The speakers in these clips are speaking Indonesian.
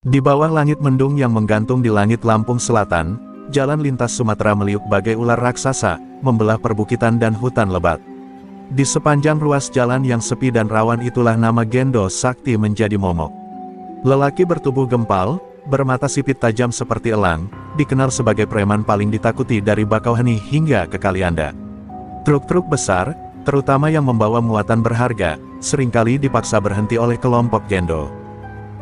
Di bawah langit mendung yang menggantung di langit Lampung Selatan, jalan lintas Sumatera meliuk bagai ular raksasa, membelah perbukitan dan hutan lebat. Di sepanjang ruas jalan yang sepi dan rawan itulah nama Gendo Sakti menjadi momok. Lelaki bertubuh gempal, bermata sipit tajam seperti elang, dikenal sebagai preman paling ditakuti dari Bakauheni hingga ke Kalianda. Truk-truk besar, terutama yang membawa muatan berharga, seringkali dipaksa berhenti oleh kelompok Gendo.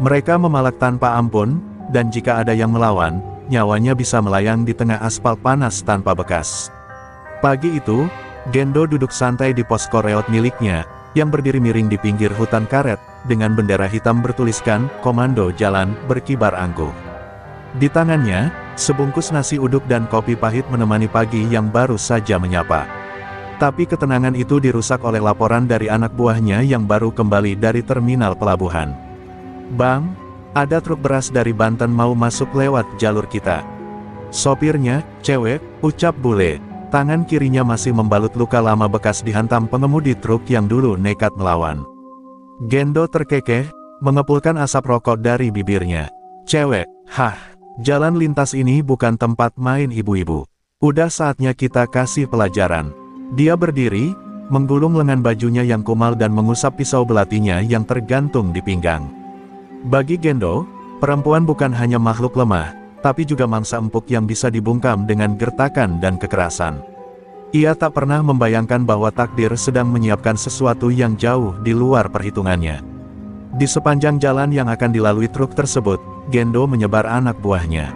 Mereka memalak tanpa ampun, dan jika ada yang melawan, nyawanya bisa melayang di tengah aspal panas tanpa bekas. Pagi itu, Gendo duduk santai di posko reot miliknya, yang berdiri miring di pinggir hutan karet, dengan bendera hitam bertuliskan, Komando Jalan, berkibar angkuh. Di tangannya, sebungkus nasi uduk dan kopi pahit menemani pagi yang baru saja menyapa. Tapi ketenangan itu dirusak oleh laporan dari anak buahnya yang baru kembali dari terminal pelabuhan. "Bang, ada truk beras dari Banten mau masuk lewat jalur kita." Sopirnya, cewek, ucap bule. Tangan kirinya masih membalut luka lama bekas dihantam pengemudi truk yang dulu nekat melawan. Gendo terkekeh, mengepulkan asap rokok dari bibirnya. "Cewek, jalan lintas ini bukan tempat main ibu-ibu. Udah saatnya kita kasih pelajaran." Dia berdiri, menggulung lengan bajunya yang kumal dan mengusap pisau belatinya yang tergantung di pinggang. Bagi Gendo, perempuan bukan hanya makhluk lemah, tapi juga mangsa empuk yang bisa dibungkam dengan gertakan dan kekerasan. Ia tak pernah membayangkan bahwa takdir sedang menyiapkan sesuatu yang jauh di luar perhitungannya. Di sepanjang jalan yang akan dilalui truk tersebut, Gendo menyebar anak buahnya.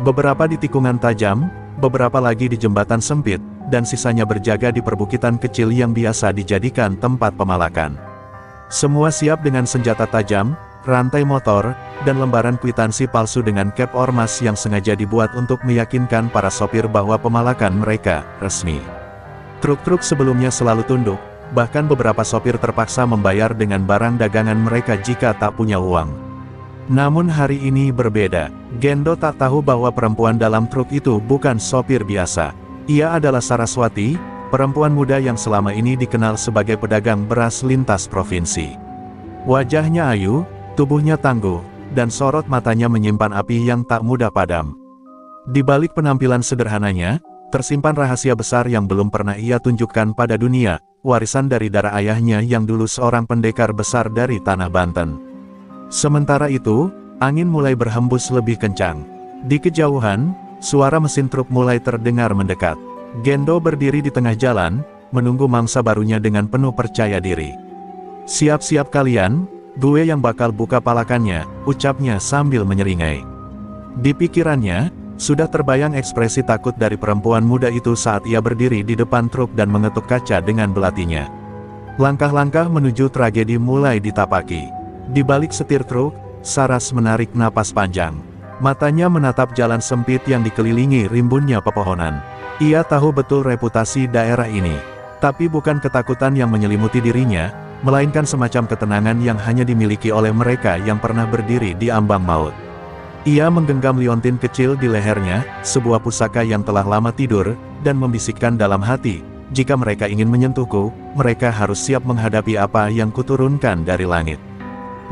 Beberapa di tikungan tajam, beberapa lagi di jembatan sempit, dan sisanya berjaga di perbukitan kecil yang biasa dijadikan tempat pemalakan. Semua siap dengan senjata tajam, rantai motor, dan lembaran kwitansi palsu dengan cap ormas yang sengaja dibuat untuk meyakinkan para sopir bahwa pemalakan mereka resmi. Truk-truk sebelumnya selalu tunduk, bahkan beberapa sopir terpaksa membayar dengan barang dagangan mereka jika tak punya uang. Namun hari ini berbeda. Gendo tak tahu bahwa perempuan dalam truk itu bukan sopir biasa. Ia adalah Saraswati, perempuan muda yang selama ini dikenal sebagai pedagang beras lintas provinsi. Wajahnya ayu, tubuhnya tangguh, dan sorot matanya menyimpan api yang tak mudah padam. Di balik penampilan sederhananya, tersimpan rahasia besar yang belum pernah ia tunjukkan pada dunia, warisan dari darah ayahnya yang dulu seorang pendekar besar dari tanah Banten. Sementara itu, angin mulai berhembus lebih kencang. Di kejauhan, suara mesin truk mulai terdengar mendekat. Gendo berdiri di tengah jalan, menunggu mangsa barunya dengan penuh percaya diri. "Siap-siap kalian, gue yang bakal buka palakannya," ucapnya sambil menyeringai. Di pikirannya, sudah terbayang ekspresi takut dari perempuan muda itu saat ia berdiri di depan truk dan mengetuk kaca dengan belatinya. Langkah-langkah menuju tragedi mulai ditapaki. Di balik setir truk, Saras menarik napas panjang. Matanya menatap jalan sempit yang dikelilingi rimbunnya pepohonan. Ia tahu betul reputasi daerah ini. Tapi bukan ketakutan yang menyelimuti dirinya, melainkan semacam ketenangan yang hanya dimiliki oleh mereka yang pernah berdiri di ambang maut. Ia menggenggam liontin kecil di lehernya, sebuah pusaka yang telah lama tidur, dan membisikkan dalam hati, "Jika mereka ingin menyentuhku, mereka harus siap menghadapi apa yang kuturunkan dari langit."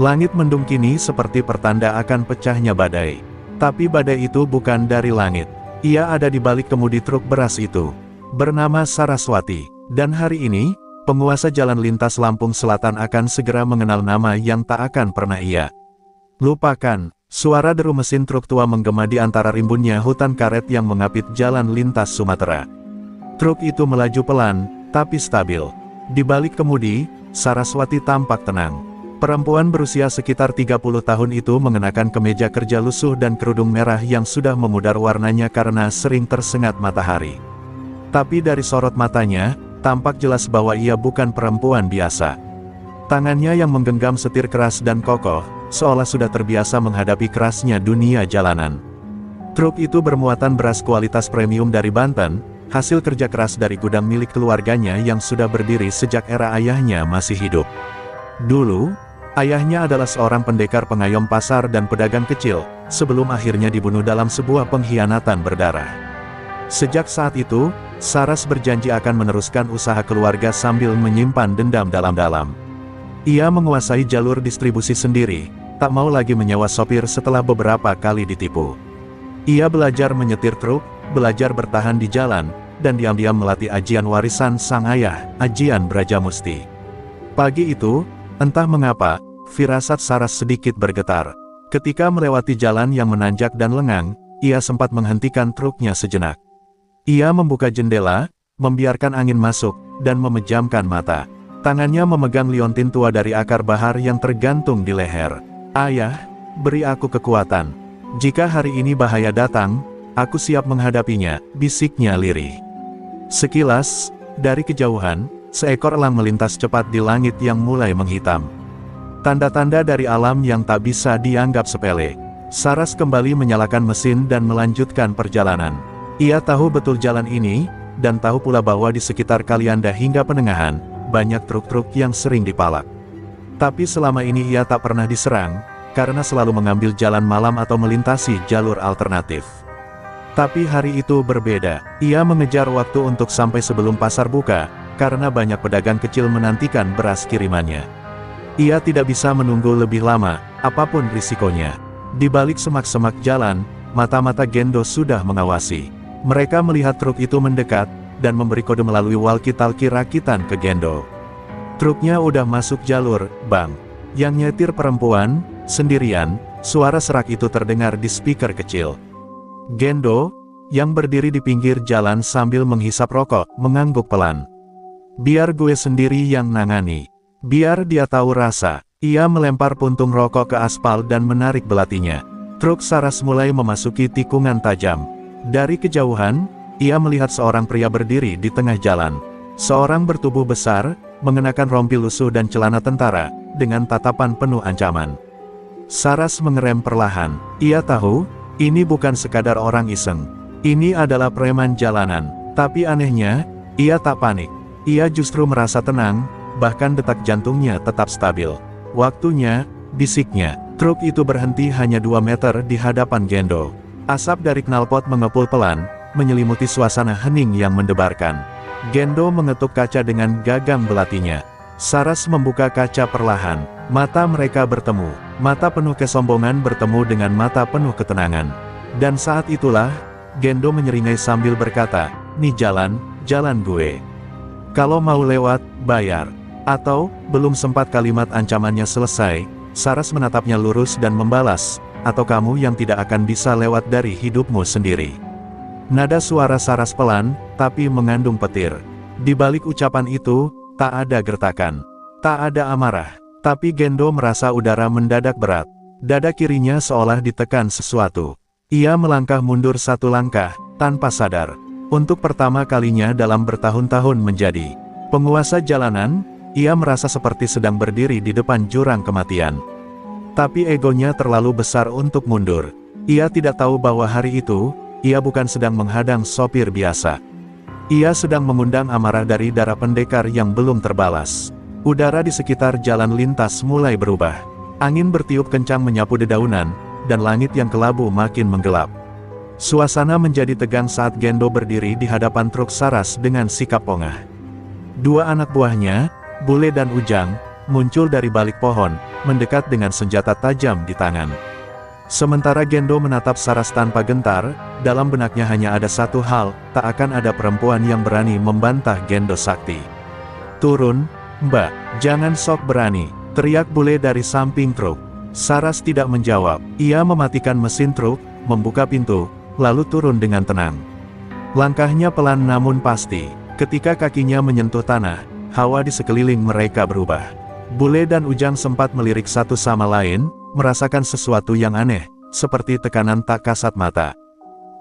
Langit mendung kini seperti pertanda akan pecahnya badai. Tapi badai itu bukan dari langit. Ia ada di balik kemudi truk beras itu. Bernama Saraswati. Dan hari ini, penguasa jalan lintas Lampung Selatan akan segera mengenal nama yang tak akan pernah ia lupakan. Suara deru mesin truk tua menggema di antara rimbunnya hutan karet yang mengapit jalan lintas Sumatera. Truk itu melaju pelan, tapi stabil. Di balik kemudi, Saraswati tampak tenang. Perempuan berusia sekitar 30 tahun itu mengenakan kemeja kerja lusuh dan kerudung merah yang sudah memudar warnanya karena sering tersengat matahari. Tapi dari sorot matanya, tampak jelas bahwa ia bukan perempuan biasa. Tangannya yang menggenggam setir keras dan kokoh, seolah sudah terbiasa menghadapi kerasnya dunia jalanan. Truk itu bermuatan beras kualitas premium dari Banten, hasil kerja keras dari gudang milik keluarganya yang sudah berdiri sejak era ayahnya masih hidup. Dulu, ayahnya adalah seorang pendekar pengayom pasar dan pedagang kecil, sebelum akhirnya dibunuh dalam sebuah pengkhianatan berdarah. Sejak saat itu, Saras berjanji akan meneruskan usaha keluarga sambil menyimpan dendam dalam-dalam. Ia menguasai jalur distribusi sendiri, tak mau lagi menyewa sopir setelah beberapa kali ditipu. Ia belajar menyetir truk, belajar bertahan di jalan, dan diam-diam melatih ajian warisan sang ayah, ajian Brajamusti. Pagi itu, entah mengapa, firasat Saras sedikit bergetar. Ketika melewati jalan yang menanjak dan lengang, ia sempat menghentikan truknya sejenak. Ia membuka jendela, membiarkan angin masuk, dan memejamkan mata. Tangannya memegang liontin tua dari akar bahar yang tergantung di leher. Ayah, beri aku kekuatan. Jika hari ini bahaya datang, aku siap menghadapinya, bisiknya lirih. Sekilas, dari kejauhan, seekor elang melintas cepat di langit yang mulai menghitam. Tanda-tanda dari alam yang tak bisa dianggap sepele. Saras kembali menyalakan mesin dan melanjutkan perjalanan. Ia tahu betul jalan ini, dan tahu pula bahwa di sekitar Kalianda hingga Penengahan, banyak truk-truk yang sering dipalak. Tapi selama ini ia tak pernah diserang, karena selalu mengambil jalan malam atau melintasi jalur alternatif. Tapi hari itu berbeda. Ia mengejar waktu untuk sampai sebelum pasar buka, karena banyak pedagang kecil menantikan beras kirimannya. Ia tidak bisa menunggu lebih lama, apapun risikonya. Di balik semak-semak jalan, mata-mata Gendo sudah mengawasi. Mereka melihat truk itu mendekat, dan memberi kode melalui walkie-talkie rakitan ke Gendo. Truknya udah masuk jalur, Bang. Yang nyetir perempuan, sendirian, suara serak itu terdengar di speaker kecil. Gendo, yang berdiri di pinggir jalan sambil menghisap rokok, mengangguk pelan. Biar gue sendiri yang nangani. Biar dia tahu rasa. Ia melempar puntung rokok ke aspal dan menarik belatinya. Truk Saras mulai memasuki tikungan tajam. Dari kejauhan, ia melihat seorang pria berdiri di tengah jalan. Seorang bertubuh besar, mengenakan rompi lusuh dan celana tentara, dengan tatapan penuh ancaman. Saras mengerem perlahan. Ia tahu, ini bukan sekadar orang iseng. Ini adalah preman jalanan. Tapi anehnya, ia tak panik. Ia justru merasa tenang, bahkan detak jantungnya tetap stabil. Waktunya, bisiknya. Truk itu berhenti hanya 2 meter di hadapan Gendo. Asap dari knalpot mengepul pelan, menyelimuti suasana hening yang mendebarkan. Gendo mengetuk kaca dengan gagang belatinya. Saras membuka kaca perlahan. Mata mereka bertemu. Mata penuh kesombongan bertemu dengan mata penuh ketenangan. Dan saat itulah, Gendo menyeringai sambil berkata, "Nih jalan, jalan gue. Kalau mau lewat, bayar." Atau, belum sempat kalimat ancamannya selesai, Saras menatapnya lurus dan membalas, "Atau kamu yang tidak akan bisa lewat dari hidupmu sendiri." Nada suara Saras pelan, tapi mengandung petir. Di balik ucapan itu, tak ada gertakan. Tak ada amarah. Tapi Gendo merasa udara mendadak berat. Dada kirinya seolah ditekan sesuatu. Ia melangkah mundur 1 langkah, tanpa sadar. Untuk pertama kalinya dalam bertahun-tahun menjadi penguasa jalanan, ia merasa seperti sedang berdiri di depan jurang kematian. Tapi egonya terlalu besar untuk mundur. Ia tidak tahu bahwa hari itu, ia bukan sedang menghadang sopir biasa. Ia sedang mengundang amarah dari darah pendekar yang belum terbalas. Udara di sekitar jalan lintas mulai berubah. Angin bertiup kencang menyapu dedaunan, dan langit yang kelabu makin menggelap. Suasana menjadi tegang saat Gendo berdiri di hadapan truk Saras dengan sikap pongah. 2 anak buahnya, Bule dan Ujang, muncul dari balik pohon, mendekat dengan senjata tajam di tangan. Sementara Gendo menatap Saras tanpa gentar, dalam benaknya hanya ada satu hal, tak akan ada perempuan yang berani membantah Gendo Sakti. "Turun, Mbak, jangan sok berani," teriak Bule dari samping truk. Saras tidak menjawab. Ia mematikan mesin truk, membuka pintu, lalu turun dengan tenang. Langkahnya pelan namun pasti. Ketika kakinya menyentuh tanah, hawa di sekeliling mereka berubah. Bule dan Ujang sempat melirik satu sama lain, merasakan sesuatu yang aneh, seperti tekanan tak kasat mata.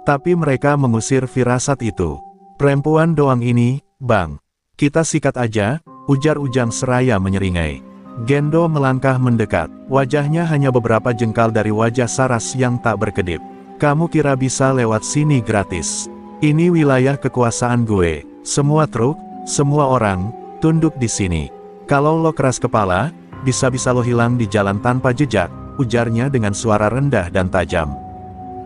Tapi mereka mengusir firasat itu. "Perempuan doang ini, Bang. Kita sikat aja," ujar Ujang seraya menyeringai. Gendo melangkah mendekat. Wajahnya hanya beberapa jengkal dari wajah Saras yang tak berkedip. "Kamu kira bisa lewat sini gratis? Ini wilayah kekuasaan gue. Semua truk, semua orang, tunduk di sini. Kalau lo keras kepala, bisa-bisa lo hilang di jalan tanpa jejak," ujarnya dengan suara rendah dan tajam.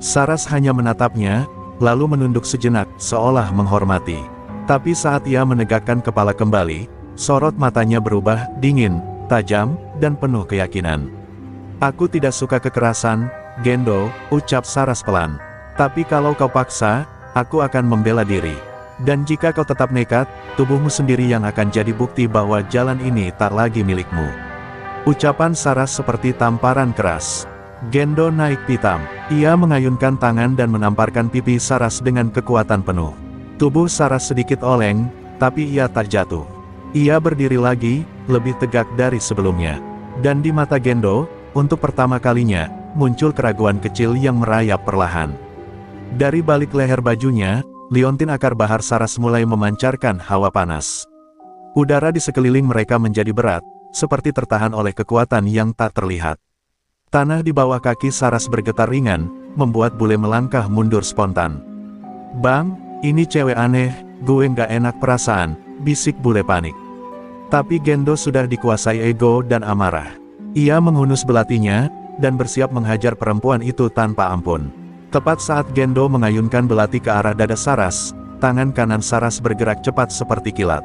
Saras hanya menatapnya, lalu menunduk sejenak, seolah menghormati. Tapi saat ia menegakkan kepala kembali, sorot matanya berubah, dingin, tajam, dan penuh keyakinan. Aku tidak suka kekerasan, Gendo, ucap Saras pelan. Tapi kalau kau paksa, aku akan membela diri. Dan jika kau tetap nekat, tubuhmu sendiri yang akan jadi bukti bahwa jalan ini tak lagi milikmu. Ucapan Saras seperti tamparan keras. Gendo naik pitam. Ia mengayunkan tangan dan menamparkan pipi Saras dengan kekuatan penuh. Tubuh Saras sedikit oleng, tapi ia tak jatuh. Ia berdiri lagi, lebih tegak dari sebelumnya. Dan di mata Gendo, untuk pertama kalinya, muncul keraguan kecil yang merayap perlahan. Dari balik leher bajunya, liontin akar bahar Saras mulai memancarkan hawa panas. Udara di sekeliling mereka menjadi berat, seperti tertahan oleh kekuatan yang tak terlihat. Tanah di bawah kaki Saras bergetar ringan, membuat bule melangkah mundur spontan. "Bang, ini cewek aneh, gue nggak enak perasaan," bisik bule panik. Tapi Gendo sudah dikuasai ego dan amarah. Ia menghunus belatinya, dan bersiap menghajar perempuan itu tanpa ampun. Tepat saat Gendo mengayunkan belati ke arah dada Saras, tangan kanan Saras bergerak cepat seperti kilat.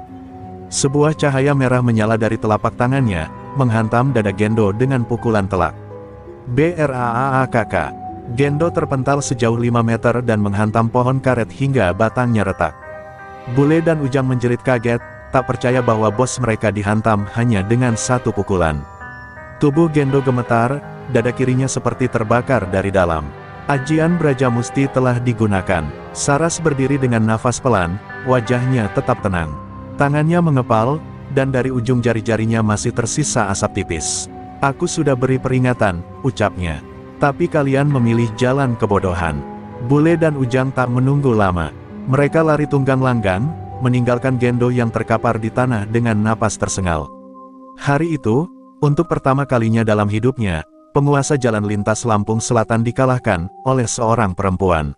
Sebuah cahaya merah menyala dari telapak tangannya, menghantam dada Gendo dengan pukulan telak. BRAAAKK. Gendo terpental sejauh 5 meter dan menghantam pohon karet hingga batangnya retak. Bule dan Ujang menjerit kaget, tak percaya bahwa bos mereka dihantam hanya dengan satu pukulan. Tubuh Gendo gemetar, dada kirinya seperti terbakar dari dalam. Ajian Braja Musti telah digunakan. Saras berdiri dengan nafas pelan, wajahnya tetap tenang. Tangannya mengepal, dan dari ujung jari-jarinya masih tersisa asap tipis. "Aku sudah beri peringatan," ucapnya. "Tapi kalian memilih jalan kebodohan." Bule dan Ujang tak menunggu lama. Mereka lari tunggang langgang, meninggalkan Gendo yang terkapar di tanah dengan napas tersengal. Hari itu, untuk pertama kalinya dalam hidupnya, penguasa jalan lintas Lampung Selatan dikalahkan oleh seorang perempuan.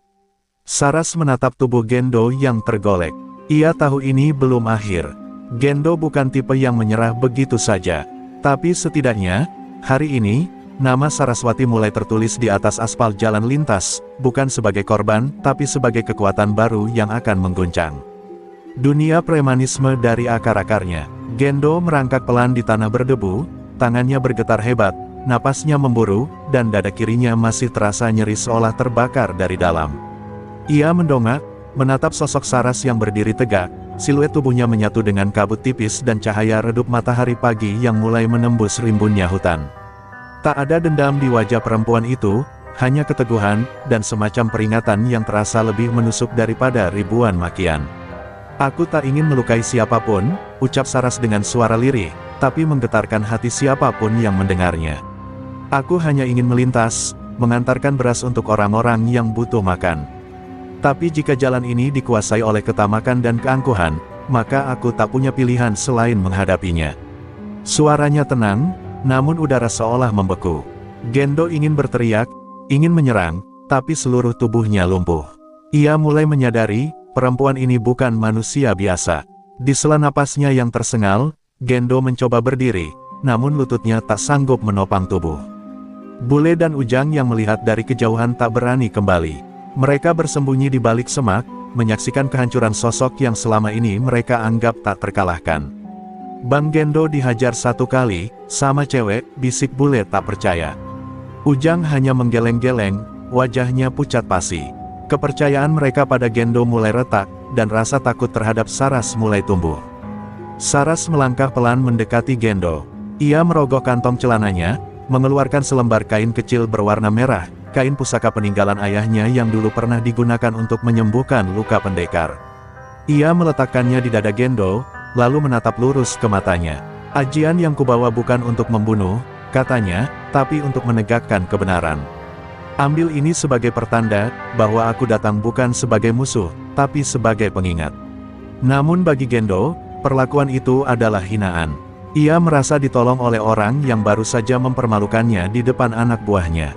Saras menatap tubuh Gendo yang tergolek. Ia tahu ini belum akhir. Gendo bukan tipe yang menyerah begitu saja. Tapi setidaknya, hari ini, nama Saraswati mulai tertulis di atas aspal jalan lintas, bukan sebagai korban, tapi sebagai kekuatan baru yang akan mengguncang dunia premanisme dari akar-akarnya. Gendo merangkak pelan di tanah berdebu, tangannya bergetar hebat, napasnya memburu, dan dada kirinya masih terasa nyeri seolah terbakar dari dalam. Ia mendongak, menatap sosok Saras yang berdiri tegak. Siluet tubuhnya menyatu dengan kabut tipis dan cahaya redup matahari pagi yang mulai menembus rimbunnya hutan. Tak ada dendam di wajah perempuan itu, hanya keteguhan, dan semacam peringatan yang terasa lebih menusuk daripada ribuan makian. "Aku tak ingin melukai siapapun," ucap Saras dengan suara lirih, tapi menggetarkan hati siapapun yang mendengarnya. "Aku hanya ingin melintas, mengantarkan beras untuk orang-orang yang butuh makan. Tapi jika jalan ini dikuasai oleh ketamakan dan keangkuhan, maka aku tak punya pilihan selain menghadapinya." Suaranya tenang, namun udara seolah membeku. Gendo ingin berteriak, ingin menyerang, tapi seluruh tubuhnya lumpuh. Ia mulai menyadari, perempuan ini bukan manusia biasa. Di sela napasnya yang tersengal, Gendo mencoba berdiri, namun lututnya tak sanggup menopang tubuh. Bule dan Ujang yang melihat dari kejauhan tak berani kembali. Mereka bersembunyi di balik semak, menyaksikan kehancuran sosok yang selama ini mereka anggap tak terkalahkan. "Bang Gendo dihajar satu kali, sama cewek," bisik bule tak percaya. Ujang hanya menggeleng-geleng, wajahnya pucat pasi. Kepercayaan mereka pada Gendo mulai retak, dan rasa takut terhadap Saras mulai tumbuh. Saras melangkah pelan mendekati Gendo. Ia merogoh kantong celananya, mengeluarkan selembar kain kecil berwarna merah, kain pusaka peninggalan ayahnya yang dulu pernah digunakan untuk menyembuhkan luka pendekar. Ia meletakkannya di dada Gendo, lalu menatap lurus ke matanya. "Ajian yang kubawa bukan untuk membunuh," katanya, "tapi untuk menegakkan kebenaran. Ambil ini sebagai pertanda, bahwa aku datang bukan sebagai musuh, tapi sebagai pengingat." Namun bagi Gendo, perlakuan itu adalah hinaan. Ia merasa ditolong oleh orang yang baru saja mempermalukannya di depan anak buahnya.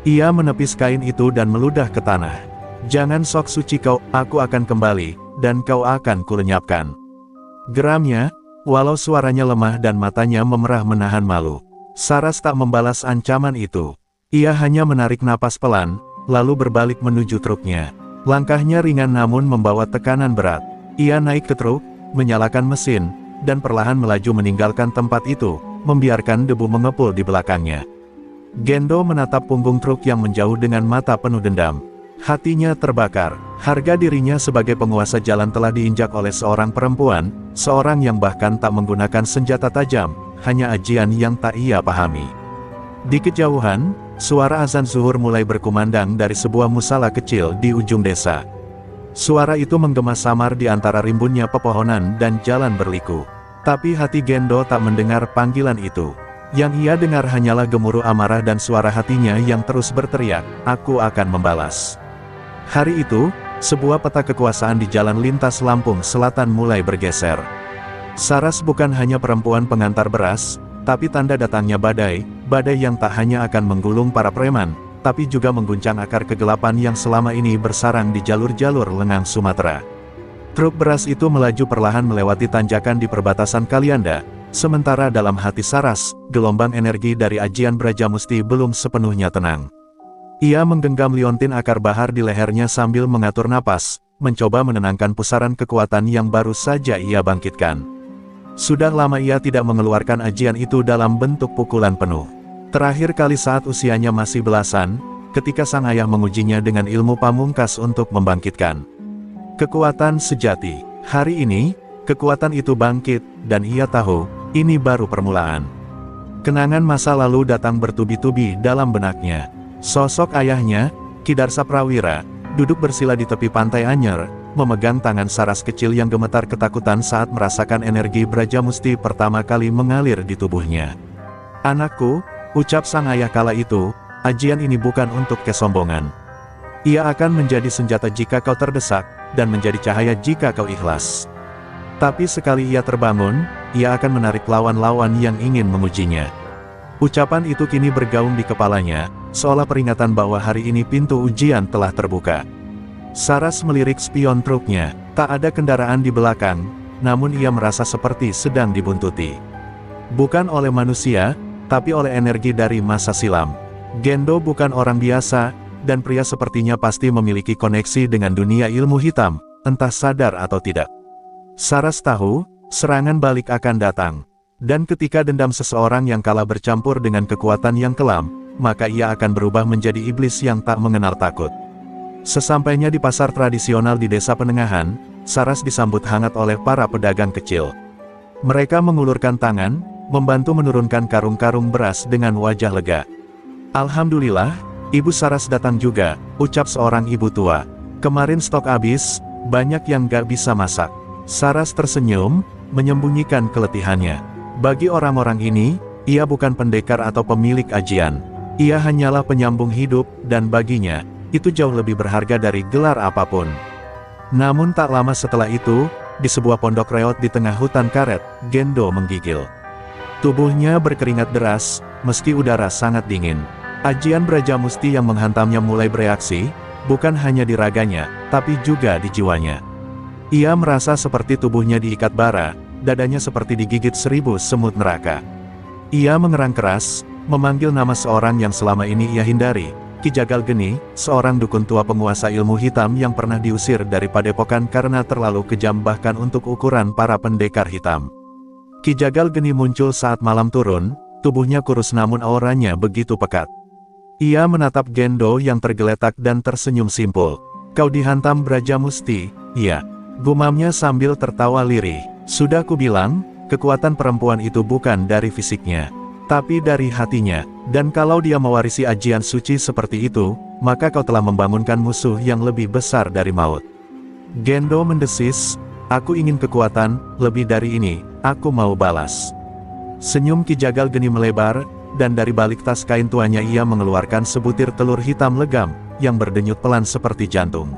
Ia menepis kain itu dan meludah ke tanah. "Jangan sok suci kau, aku akan kembali, dan kau akan kulenyapkan." Geramnya, walau suaranya lemah dan matanya memerah menahan malu. Saras tak membalas ancaman itu. Ia hanya menarik napas pelan, lalu berbalik menuju truknya. Langkahnya ringan namun membawa tekanan berat. Ia naik ke truk, menyalakan mesin, dan perlahan melaju meninggalkan tempat itu, membiarkan debu mengepul di belakangnya. Gendo menatap punggung truk yang menjauh dengan mata penuh dendam. Hatinya terbakar. Harga dirinya sebagai penguasa jalan telah diinjak oleh seorang perempuan, seorang yang bahkan tak menggunakan senjata tajam, hanya ajian yang tak ia pahami. Di kejauhan, suara azan zuhur mulai berkumandang dari sebuah musala kecil di ujung desa. Suara itu menggema samar di antara rimbunnya pepohonan dan jalan berliku. Tapi hati Gendo tak mendengar panggilan itu. Yang ia dengar hanyalah gemuruh amarah dan suara hatinya yang terus berteriak, "Aku akan membalas." Hari itu, sebuah peta kekuasaan di jalan lintas Lampung Selatan mulai bergeser. Saras bukan hanya perempuan pengantar beras, tapi tanda datangnya badai yang tak hanya akan menggulung para preman, tapi juga mengguncang akar kegelapan yang selama ini bersarang di jalur-jalur lengang Sumatera. Truk beras itu melaju perlahan melewati tanjakan di perbatasan Kalianda. Sementara dalam hati Saras, gelombang energi dari ajian Brajamusti belum sepenuhnya tenang. Ia menggenggam liontin akar bahar di lehernya sambil mengatur napas, mencoba menenangkan pusaran kekuatan yang baru saja ia bangkitkan. Sudah lama ia tidak mengeluarkan ajian itu dalam bentuk pukulan penuh. Terakhir kali saat usianya masih belasan, ketika sang ayah mengujinya dengan ilmu pamungkas untuk membangkitkan kekuatan sejati. Hari ini, kekuatan itu bangkit, dan ia tahu, ini baru permulaan. Kenangan masa lalu datang bertubi-tubi dalam benaknya. Sosok ayahnya, Ki Darsa Prawira, duduk bersila di tepi pantai Anyer, memegang tangan Saras kecil yang gemetar ketakutan saat merasakan energi Brajamusti pertama kali mengalir di tubuhnya. "Anakku," ucap sang ayah kala itu, "ajian ini bukan untuk kesombongan. Ia akan menjadi senjata jika kau terdesak, dan menjadi cahaya jika kau ikhlas. Tapi sekali ia terbangun, ia akan menarik lawan-lawan yang ingin mengujinya." Ucapan itu kini bergaung di kepalanya, seolah peringatan bahwa hari ini pintu ujian telah terbuka. Saras melirik spion truknya. Tak ada kendaraan di belakang, namun ia merasa seperti sedang dibuntuti. Bukan oleh manusia, tapi oleh energi dari masa silam. Gendo bukan orang biasa, dan pria sepertinya pasti memiliki koneksi dengan dunia ilmu hitam, entah sadar atau tidak. Saras tahu, serangan balik akan datang. Dan ketika dendam seseorang yang kalah bercampur dengan kekuatan yang kelam, maka ia akan berubah menjadi iblis yang tak mengenal takut. Sesampainya di pasar tradisional di desa Penengahan, Saras disambut hangat oleh para pedagang kecil. Mereka mengulurkan tangan, membantu menurunkan karung-karung beras dengan wajah lega. "Alhamdulillah, Ibu Saras datang juga," ucap seorang ibu tua. "Kemarin stok habis, banyak yang gak bisa masak." Saras tersenyum, menyembunyikan keletihannya. Bagi orang-orang ini, ia bukan pendekar atau pemilik ajian. Ia hanyalah penyambung hidup, dan baginya, itu jauh lebih berharga dari gelar apapun. Namun tak lama setelah itu, di sebuah pondok reot di tengah hutan karet, Gendo menggigil. Tubuhnya berkeringat deras, meski udara sangat dingin. Ajian Brajamusti yang menghantamnya mulai bereaksi, bukan hanya di raganya, tapi juga di jiwanya. Ia merasa seperti tubuhnya diikat bara, dadanya seperti digigit 1000 semut neraka. Ia mengerang keras, memanggil nama seorang yang selama ini ia hindari, Ki Jagal Geni, seorang dukun tua penguasa ilmu hitam yang pernah diusir dari padepokan karena terlalu kejam bahkan untuk ukuran para pendekar hitam. Ki Jagal Geni muncul saat malam turun, tubuhnya kurus namun auranya begitu pekat. Ia menatap Gendo yang tergeletak dan tersenyum simpul. "Kau dihantam Brajamusti?" "Iya," gumamnya sambil tertawa lirih. "Sudah kubilang, kekuatan perempuan itu bukan dari fisiknya, tapi dari hatinya. Dan kalau dia mewarisi ajian suci seperti itu, maka kau telah membangunkan musuh yang lebih besar dari maut." Gendo mendesis, "Aku ingin kekuatan, lebih dari ini, aku mau balas." Senyum Ki Jagal Geni melebar, dan dari balik tas kain tuanya ia mengeluarkan sebutir telur hitam legam, yang berdenyut pelan seperti jantung.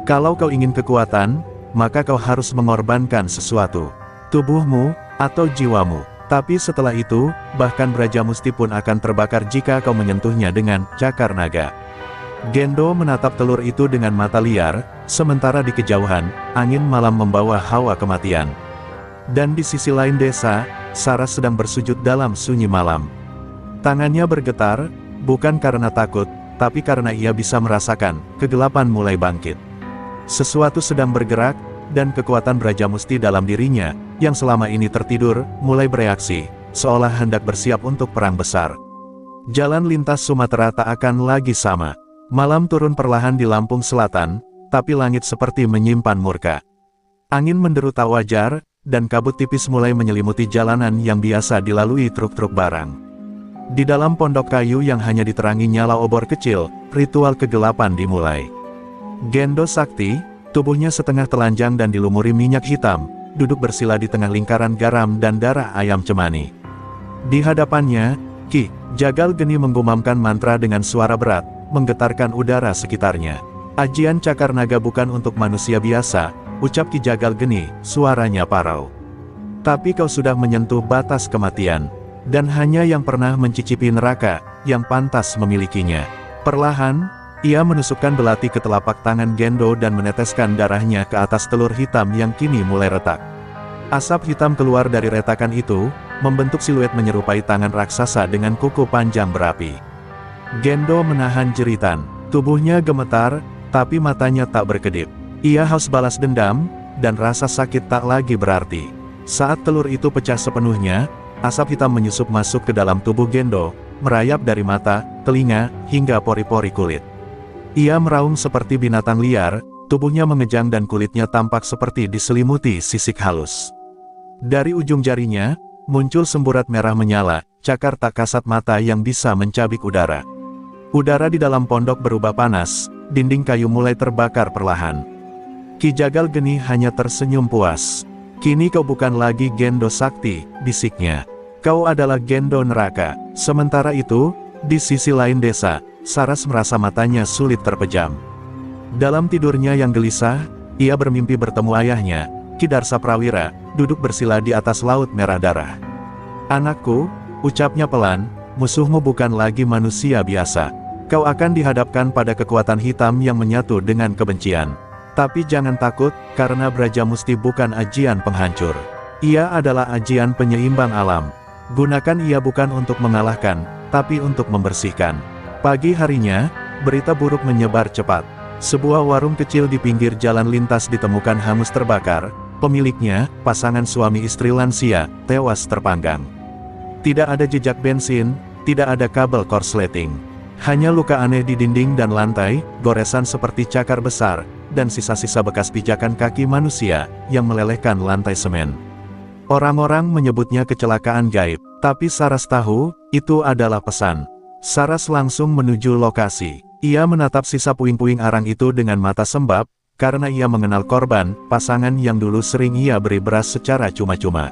"Kalau kau ingin kekuatan, maka kau harus mengorbankan sesuatu. Tubuhmu, atau jiwamu. Tapi setelah itu, bahkan Brajamusti pun akan terbakar jika kau menyentuhnya dengan cakar naga." Gendo menatap telur itu dengan mata liar, sementara di kejauhan, angin malam membawa hawa kematian. Dan di sisi lain desa, Saras sedang bersujud dalam sunyi malam. Tangannya bergetar, bukan karena takut, tapi karena ia bisa merasakan, kegelapan mulai bangkit. Sesuatu sedang bergerak, dan kekuatan Brajamusti dalam dirinya, yang selama ini tertidur, mulai bereaksi, seolah hendak bersiap untuk perang besar. Jalan lintas Sumatera tak akan lagi sama. Malam turun perlahan di Lampung Selatan, tapi langit seperti menyimpan murka. Angin menderu tak wajar, dan kabut tipis mulai menyelimuti jalanan yang biasa dilalui truk-truk barang. Di dalam pondok kayu yang hanya diterangi nyala obor kecil, ritual kegelapan dimulai. Gendo Sakti, tubuhnya setengah telanjang dan dilumuri minyak hitam, duduk bersila di tengah lingkaran garam dan darah ayam cemani. Di hadapannya, Ki Jagal Geni menggumamkan mantra dengan suara berat, menggetarkan udara sekitarnya. Ajian cakar naga bukan untuk manusia biasa, ucap Ki Jagal Geni, suaranya parau. Tapi kau sudah menyentuh batas kematian, dan hanya yang pernah mencicipi neraka, yang pantas memilikinya. Perlahan, ia menusukkan belati ke telapak tangan Gendo dan meneteskan darahnya ke atas telur hitam yang kini mulai retak. Asap hitam keluar dari retakan itu, membentuk siluet menyerupai tangan raksasa dengan kuku panjang berapi. Gendo menahan jeritan, tubuhnya gemetar, tapi matanya tak berkedip. Ia haus balas dendam, dan rasa sakit tak lagi berarti. Saat telur itu pecah sepenuhnya, asap hitam menyusup masuk ke dalam tubuh Gendo, merayap dari mata, telinga, hingga pori-pori kulit. Ia meraung seperti binatang liar, tubuhnya mengejang dan kulitnya tampak seperti diselimuti sisik halus. Dari ujung jarinya, muncul semburat merah menyala, cakar tak kasat mata yang bisa mencabik udara. Udara di dalam pondok berubah panas, dinding kayu mulai terbakar perlahan. Ki Jagal Geni hanya tersenyum puas. Kini kau bukan lagi Gendo Sakti, bisiknya. Kau adalah Gendo Neraka. Sementara itu, di sisi lain desa, Saras merasa matanya sulit terpejam. Dalam tidurnya yang gelisah, ia bermimpi bertemu ayahnya, Ki Darsa Prawira, duduk bersila di atas laut merah darah. Anakku, ucapnya pelan, musuhmu bukan lagi manusia biasa. Kau akan dihadapkan pada kekuatan hitam yang menyatu dengan kebencian. Tapi jangan takut, karena Brajamusti bukan ajian penghancur. Ia adalah ajian penyeimbang alam. Gunakan ia bukan untuk mengalahkan, tapi untuk membersihkan. Pagi harinya, berita buruk menyebar cepat. Sebuah warung kecil di pinggir jalan lintas ditemukan hangus terbakar, pemiliknya, pasangan suami istri lansia, tewas terpanggang. Tidak ada jejak bensin, tidak ada kabel korsleting. Hanya luka aneh di dinding dan lantai, goresan seperti cakar besar, dan sisa-sisa bekas pijakan kaki manusia, yang melelehkan lantai semen. Orang-orang menyebutnya kecelakaan gaib, tapi Saras tahu, itu adalah pesan. Saras langsung menuju lokasi. Ia menatap sisa puing-puing arang itu dengan mata sembab, karena ia mengenal korban, pasangan yang dulu sering ia beri beras secara cuma-cuma.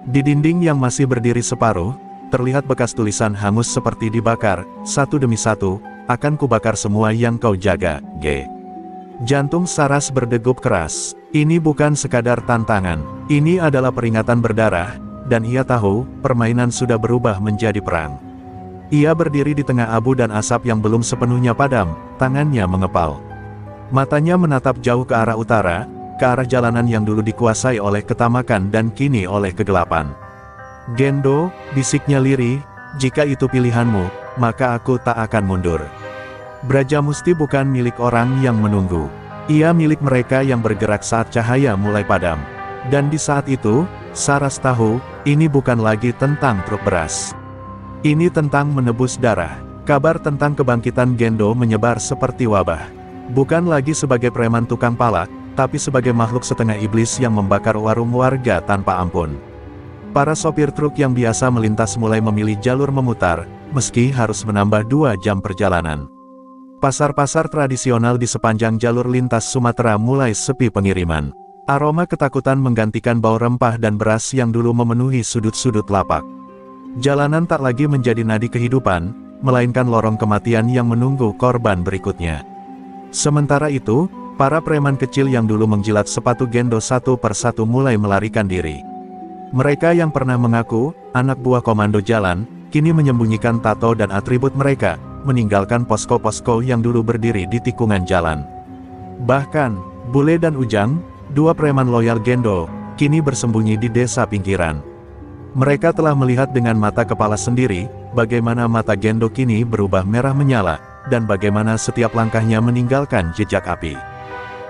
Di dinding yang masih berdiri separuh, terlihat bekas tulisan hangus seperti dibakar, satu demi satu, akan kubakar semua yang kau jaga, G. Jantung Saras berdegup keras. Ini bukan sekadar tantangan, ini adalah peringatan berdarah, dan ia tahu, permainan sudah berubah menjadi perang. Ia berdiri di tengah abu dan asap yang belum sepenuhnya padam, tangannya mengepal. Matanya menatap jauh ke arah utara, ke arah jalanan yang dulu dikuasai oleh ketamakan dan kini oleh kegelapan. Gendo, bisiknya lirih, jika itu pilihanmu, maka aku tak akan mundur. Brajamusti bukan milik orang yang menunggu. Ia milik mereka yang bergerak saat cahaya mulai padam. Dan di saat itu, Saras tahu, ini bukan lagi tentang truk beras. Ini tentang menebus darah. Kabar tentang kebangkitan Gendo menyebar seperti wabah. Bukan lagi sebagai preman tukang palak, tapi sebagai makhluk setengah iblis yang membakar warung warga tanpa ampun. Para sopir truk yang biasa melintas mulai memilih jalur memutar, meski harus menambah 2 jam perjalanan. Pasar-pasar tradisional di sepanjang jalur lintas Sumatera mulai sepi pengiriman. Aroma ketakutan menggantikan bau rempah dan beras yang dulu memenuhi sudut-sudut lapak. Jalanan tak lagi menjadi nadi kehidupan, melainkan lorong kematian yang menunggu korban berikutnya. Sementara itu, para preman kecil yang dulu menjilat sepatu Gendo satu persatu mulai melarikan diri. Mereka yang pernah mengaku, anak buah komando jalan, kini menyembunyikan tato dan atribut mereka, meninggalkan posko-posko yang dulu berdiri di tikungan jalan. Bahkan, Bule dan Ujang, 2 preman loyal Gendo, kini bersembunyi di desa pinggiran. Mereka telah melihat dengan mata kepala sendiri, bagaimana mata Gendo kini berubah merah menyala, dan bagaimana setiap langkahnya meninggalkan jejak api.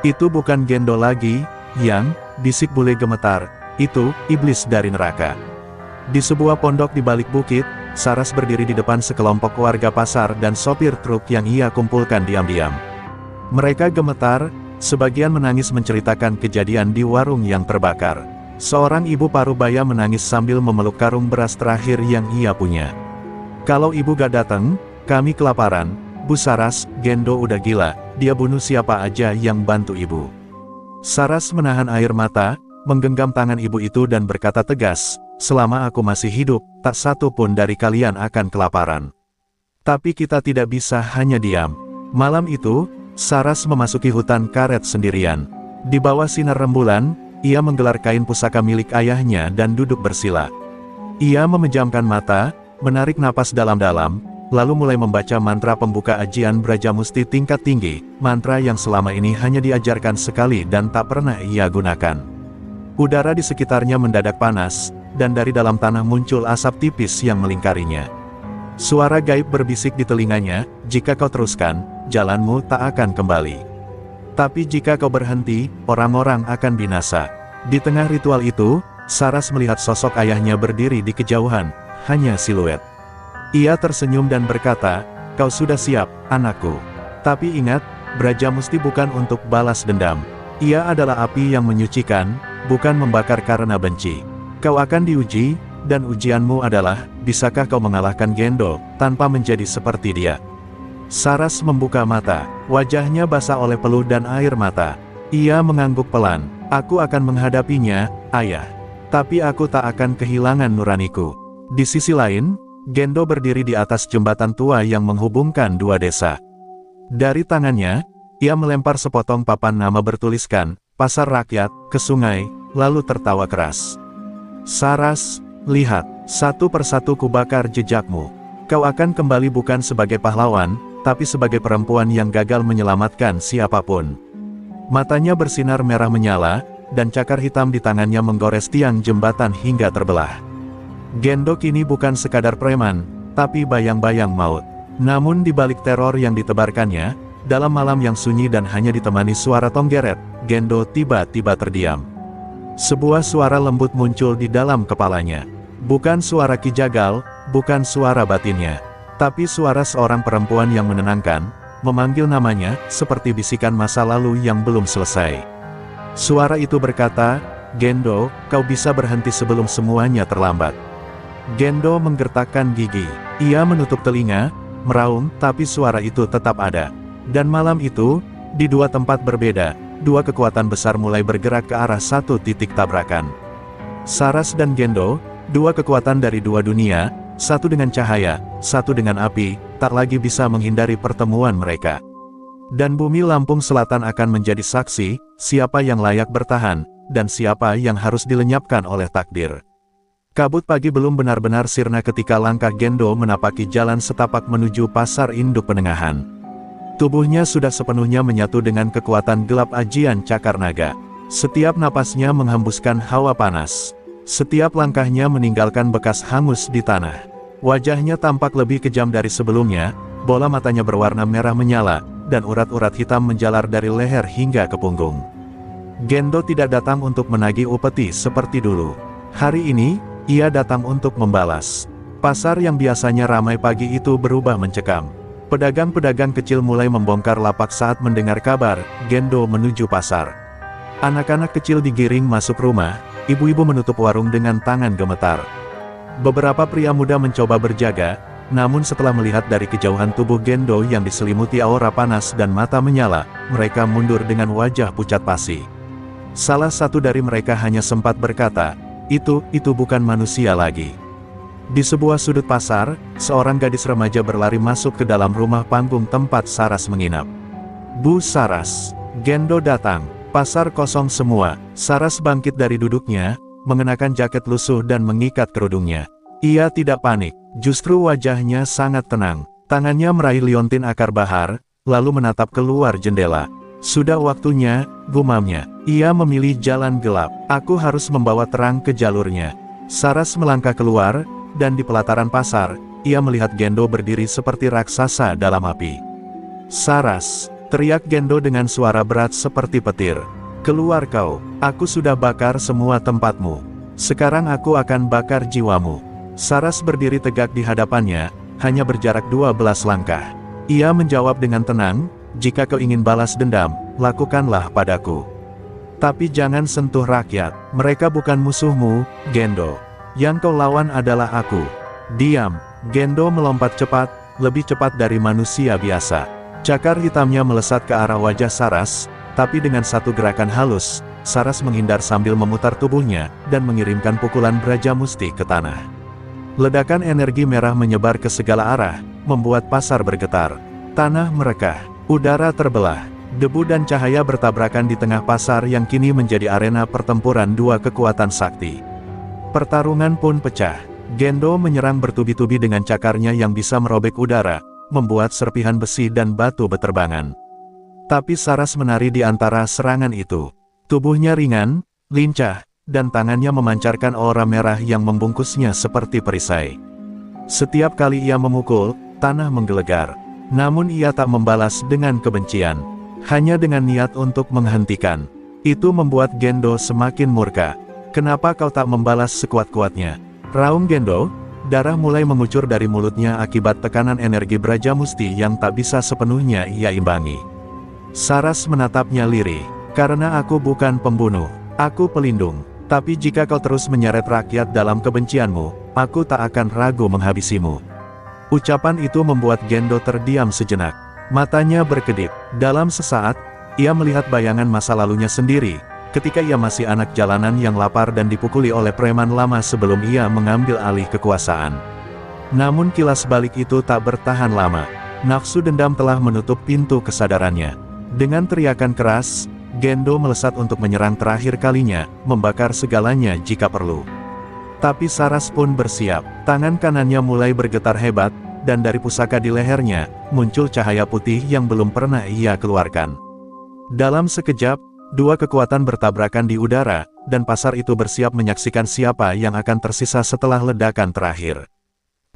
Itu bukan Gendo lagi, yang, bisik Bule gemetar, itu, iblis dari neraka. Di sebuah pondok di balik bukit, Saras berdiri di depan sekelompok warga pasar dan sopir truk yang ia kumpulkan diam-diam. Mereka gemetar, sebagian menangis menceritakan kejadian di warung yang terbakar. Seorang ibu parubaya menangis sambil memeluk karung beras terakhir yang ia punya. "Kalau ibu gak datang, kami kelaparan, Bu Saras, Gendo udah gila, dia bunuh siapa aja yang bantu ibu." Saras menahan air mata, menggenggam tangan ibu itu dan berkata tegas, "Selama aku masih hidup, tak satu pun dari kalian akan kelaparan. Tapi kita tidak bisa hanya diam." Malam itu, Saras memasuki hutan karet sendirian. Di bawah sinar rembulan, ia menggelar kain pusaka milik ayahnya dan duduk bersila. Ia memejamkan mata, menarik napas dalam-dalam, lalu mulai membaca mantra pembuka ajian Brajamusti tingkat tinggi, mantra yang selama ini hanya diajarkan sekali dan tak pernah ia gunakan. Udara di sekitarnya mendadak panas, dan dari dalam tanah muncul asap tipis yang melingkarinya. Suara gaib berbisik di telinganya, "Jika kau teruskan, jalanmu tak akan kembali. Tapi jika kau berhenti, orang-orang akan binasa." Di tengah ritual itu, Saras melihat sosok ayahnya berdiri di kejauhan, hanya siluet. Ia tersenyum dan berkata, "Kau sudah siap, anakku. Tapi ingat, Brajamusti bukan untuk balas dendam. Ia adalah api yang menyucikan, bukan membakar karena benci. Kau akan diuji, dan ujianmu adalah, bisakah kau mengalahkan Gendo, tanpa menjadi seperti dia?" Saras membuka mata, wajahnya basah oleh peluh dan air mata. Ia mengangguk pelan, "Aku akan menghadapinya, ayah. Tapi aku tak akan kehilangan nuraniku." Di sisi lain, Gendo berdiri di atas jembatan tua yang menghubungkan dua desa. Dari tangannya, ia melempar sepotong papan nama bertuliskan, "Pasar Rakyat," ke sungai, lalu tertawa keras. "Saras, lihat, satu persatu kubakar jejakmu. Kau akan kembali bukan sebagai pahlawan, tapi sebagai perempuan yang gagal menyelamatkan siapapun." Matanya bersinar merah menyala, dan cakar hitam di tangannya menggores tiang jembatan hingga terbelah. Gendo kini bukan sekadar preman, tapi bayang-bayang maut. Namun di balik teror yang ditebarkannya, dalam malam yang sunyi dan hanya ditemani suara tonggeret, Gendo tiba-tiba terdiam. Sebuah suara lembut muncul di dalam kepalanya. Bukan suara Ki Jagal, bukan suara batinnya, tapi suara seorang perempuan yang menenangkan, memanggil namanya, seperti bisikan masa lalu yang belum selesai. Suara itu berkata, "Gendo, kau bisa berhenti sebelum semuanya terlambat." Gendo menggertakkan gigi. Ia menutup telinga, meraung, tapi suara itu tetap ada. Dan malam itu, di dua tempat berbeda, dua kekuatan besar mulai bergerak ke arah satu titik tabrakan. Saras dan Gendo, dua kekuatan dari dua dunia, satu dengan cahaya, satu dengan api, tak lagi bisa menghindari pertemuan mereka. Dan bumi Lampung Selatan akan menjadi saksi, siapa yang layak bertahan, dan siapa yang harus dilenyapkan oleh takdir. Kabut pagi belum benar-benar sirna ketika langkah Gendo menapaki jalan setapak menuju pasar induk Penengahan. Tubuhnya sudah sepenuhnya menyatu dengan kekuatan gelap ajian Cakar Naga. Setiap napasnya menghembuskan hawa panas. Setiap langkahnya meninggalkan bekas hangus di tanah. Wajahnya tampak lebih kejam dari sebelumnya, bola matanya berwarna merah menyala, dan urat-urat hitam menjalar dari leher hingga ke punggung. Gendo tidak datang untuk menagih upeti seperti dulu. Hari ini, ia datang untuk membalas. Pasar yang biasanya ramai pagi itu berubah mencekam. Pedagang-pedagang kecil mulai membongkar lapak saat mendengar kabar, Gendo menuju pasar. Anak-anak kecil digiring masuk rumah, ibu-ibu menutup warung dengan tangan gemetar. Beberapa pria muda mencoba berjaga, namun setelah melihat dari kejauhan tubuh Gendo yang diselimuti aura panas dan mata menyala, mereka mundur dengan wajah pucat pasi. Salah satu dari mereka hanya sempat berkata, itu bukan manusia lagi." Di sebuah sudut pasar, seorang gadis remaja berlari masuk ke dalam rumah panggung tempat Saras menginap. "Bu Saras, Gendo datang." Pasar kosong semua. Saras bangkit dari duduknya, mengenakan jaket lusuh dan mengikat kerudungnya. Ia tidak panik, justru wajahnya sangat tenang. Tangannya meraih liontin akar bahar, lalu menatap keluar jendela. "Sudah waktunya," gumamnya. Ia memilih jalan gelap. "Aku harus membawa terang ke jalurnya." Saras melangkah keluar, dan di pelataran pasar, ia melihat Gendo berdiri seperti raksasa dalam api. "Saras!" teriak Gendo dengan suara berat seperti petir. "Keluar kau, aku sudah bakar semua tempatmu. Sekarang aku akan bakar jiwamu." Saras berdiri tegak di hadapannya, hanya berjarak 12 langkah. Ia menjawab dengan tenang, "Jika kau ingin balas dendam, lakukanlah padaku. Tapi jangan sentuh rakyat, mereka bukan musuhmu, Gendo. Yang kau lawan adalah aku." "Diam!" Gendo melompat cepat, lebih cepat dari manusia biasa. Cakar hitamnya melesat ke arah wajah Saras, tapi dengan satu gerakan halus, Saras menghindar sambil memutar tubuhnya, dan mengirimkan pukulan Brajamusti ke tanah. Ledakan energi merah menyebar ke segala arah, membuat pasar bergetar. Tanah merekah, udara terbelah, debu dan cahaya bertabrakan di tengah pasar yang kini menjadi arena pertempuran dua kekuatan sakti. Pertarungan pun pecah. Gendo menyerang bertubi-tubi dengan cakarnya yang bisa merobek udara, membuat serpihan besi dan batu beterbangan. Tapi Saras menari di antara serangan itu. Tubuhnya ringan, lincah, dan tangannya memancarkan aura merah yang membungkusnya seperti perisai. Setiap kali ia memukul, tanah menggelegar. Namun ia tak membalas dengan kebencian, hanya dengan niat untuk menghentikan. Itu membuat Gendo semakin murka. "Kenapa kau tak membalas sekuat-kuatnya?" raung Gendo. Darah mulai mengucur dari mulutnya akibat tekanan energi Brajamusti yang tak bisa sepenuhnya ia imbangi. Saras menatapnya lirih. "Karena aku bukan pembunuh, aku pelindung. Tapi jika kau terus menyeret rakyat dalam kebencianmu, aku tak akan ragu menghabisimu." Ucapan itu membuat Gendo terdiam sejenak. Matanya berkedip. Dalam sesaat, ia melihat bayangan masa lalunya sendiri, ketika ia masih anak jalanan yang lapar dan dipukuli oleh preman lama sebelum ia mengambil alih kekuasaan. Namun kilas balik itu tak bertahan lama. Nafsu dendam telah menutup pintu kesadarannya. Dengan teriakan keras, Gendo melesat untuk menyerang terakhir kalinya, membakar segalanya jika perlu. Tapi Saras pun bersiap. Tangan kanannya mulai bergetar hebat, dan dari pusaka di lehernya, muncul cahaya putih yang belum pernah ia keluarkan. Dalam sekejap, dua kekuatan bertabrakan di udara, dan pasar itu bersiap menyaksikan siapa yang akan tersisa setelah ledakan terakhir.